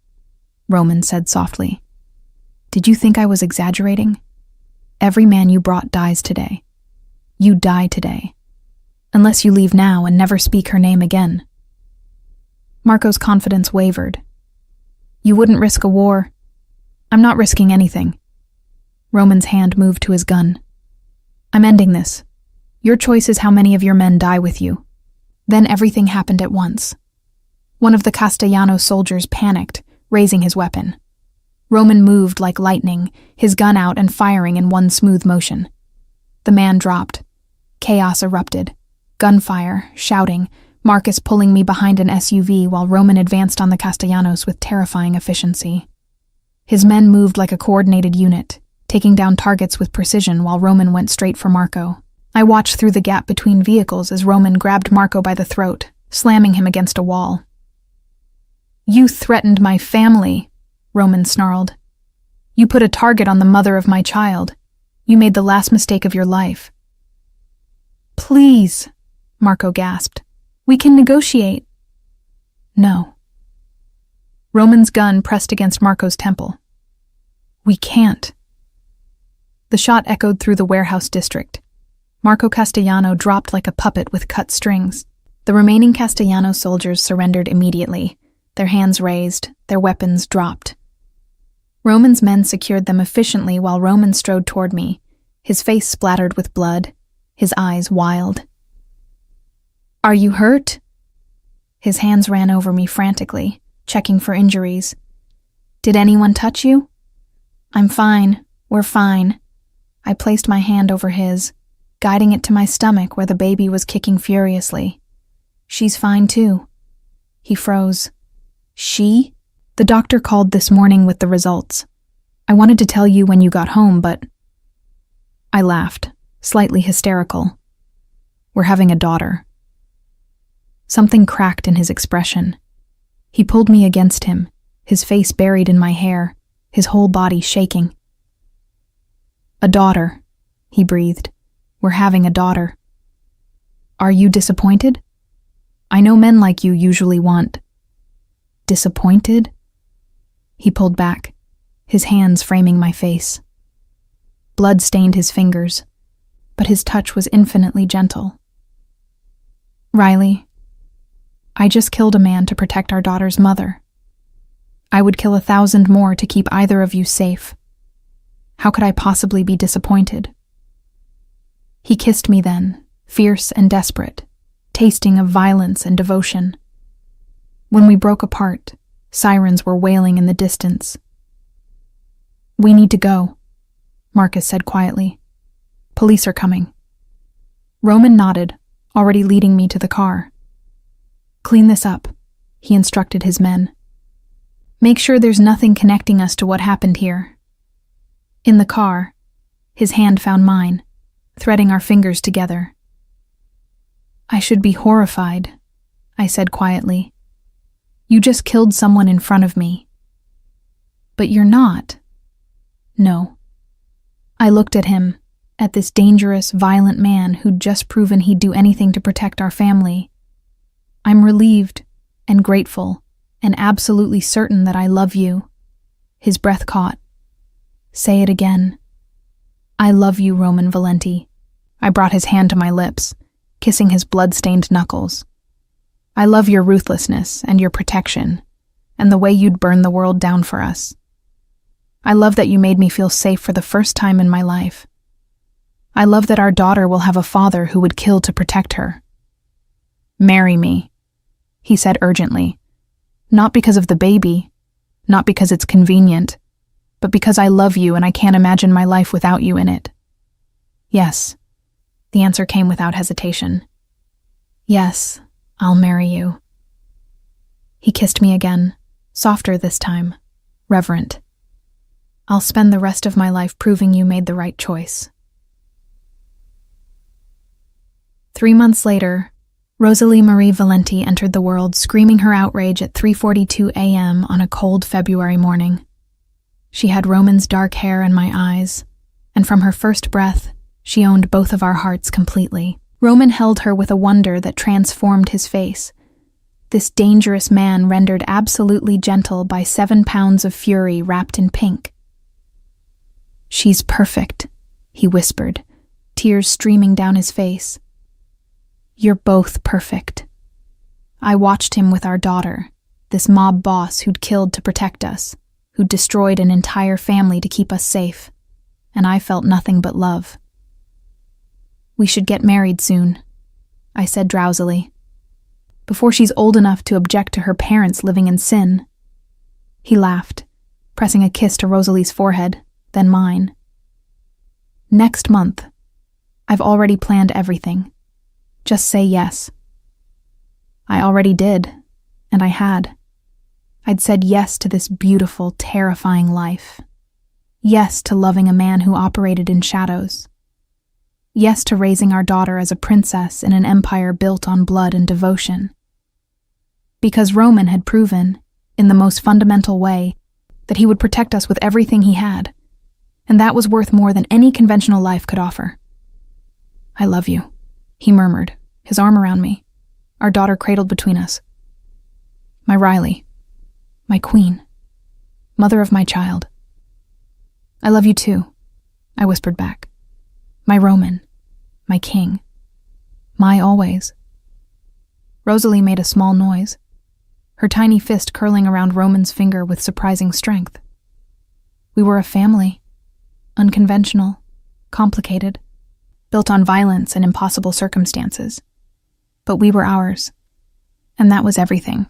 Roman said softly. Did you think I was exaggerating? Every man you brought dies today. You die today. Unless you leave now and never speak her name again. Marco's confidence wavered. You wouldn't risk a war. I'm not risking anything. Roman's hand moved to his gun. I'm ending this. Your choice is how many of your men die with you. Then everything happened at once. One of the Castellano soldiers panicked, raising his weapon. Roman moved like lightning, his gun out and firing in one smooth motion. The man dropped. Chaos erupted. Gunfire, shouting, Marcus pulling me behind an SUV while Roman advanced on the Castellanos with terrifying efficiency. His men moved like a coordinated unit, taking down targets with precision while Roman went straight for Marco. I watched through the gap between vehicles as Roman grabbed Marco by the throat, slamming him against a wall. You threatened my family, Roman snarled. You put a target on the mother of my child. You made the last mistake of your life. Please, Marco gasped. We can negotiate. No. Roman's gun pressed against Marco's temple. We can't. The shot echoed through the warehouse district. Marco Castellano dropped like a puppet with cut strings. The remaining Castellano soldiers surrendered immediately, their hands raised, their weapons dropped. Roman's men secured them efficiently while Roman strode toward me, his face splattered with blood, his eyes wild. Are you hurt? His hands ran over me frantically, checking for injuries. Did anyone touch you? I'm fine. We're fine. I placed my hand over his, guiding it to my stomach where the baby was kicking furiously. She's fine too. He froze. She? The doctor called this morning with the results. I wanted to tell you when you got home, but... I laughed, slightly hysterical. We're having a daughter. Something cracked in his expression. He pulled me against him, his face buried in my hair, his whole body shaking. A daughter, he breathed. We're having a daughter. Are you disappointed? I know men like you usually want. Disappointed? He pulled back, his hands framing my face. Blood stained his fingers, but his touch was infinitely gentle. Riley, I just killed a man to protect our daughter's mother. I would kill 1,000 more to keep either of you safe. How could I possibly be disappointed? He kissed me then, fierce and desperate, tasting of violence and devotion. When we broke apart, sirens were wailing in the distance. We need to go, Marcus said quietly. Police are coming. Roman nodded, already leading me to the car. Clean this up, he instructed his men. Make sure there's nothing connecting us to what happened here. In the car, his hand found mine, threading our fingers together. I should be horrified, I said quietly. You just killed someone in front of me. But you're not. No. I looked at him, at this dangerous, violent man who'd just proven he'd do anything to protect our family. I'm relieved and grateful and absolutely certain that I love you. His breath caught. Say it again. I love you, Roman Valenti. I brought his hand to my lips, kissing his blood-stained knuckles. I love your ruthlessness and your protection, and the way you'd burn the world down for us. I love that you made me feel safe for the first time in my life. I love that our daughter will have a father who would kill to protect her. Marry me, he said urgently. Not because of the baby, not because it's convenient, but because I love you and I can't imagine my life without you in it. Yes, the answer came without hesitation. Yes, I'll marry you. He kissed me again, softer this time, reverent. I'll spend the rest of my life proving you made the right choice. 3 months later, Rosalie Marie Valenti entered the world screaming her outrage at 3:42 a.m. on a cold February morning. She had Roman's dark hair and my eyes, and from her first breath, she owned both of our hearts completely. Roman held her with a wonder that transformed his face. This dangerous man rendered absolutely gentle by 7 pounds of fury wrapped in pink. She's perfect, he whispered, tears streaming down his face. You're both perfect. I watched him with our daughter, this mob boss who'd killed to protect us, who'd destroyed an entire family to keep us safe, and I felt nothing but love. We should get married soon, I said drowsily, before she's old enough to object to her parents living in sin. He laughed, pressing a kiss to Rosalie's forehead, then mine. Next month. I've already planned everything. Just say yes. I already did, and I had. I'd said yes to this beautiful, terrifying life. Yes to loving a man who operated in shadows. Yes to raising our daughter as a princess in an empire built on blood and devotion. Because Roman had proven, in the most fundamental way, that he would protect us with everything he had, and that was worth more than any conventional life could offer. I love you, he murmured, his arm around me, our daughter cradled between us. My Riley. My queen. Mother of my child. I love you too, I whispered back. My Roman. My king. My always. Rosalie made a small noise, her tiny fist curling around Roman's finger with surprising strength. We were a family. Unconventional, complicated, built on violence and impossible circumstances. But we were ours, and that was everything.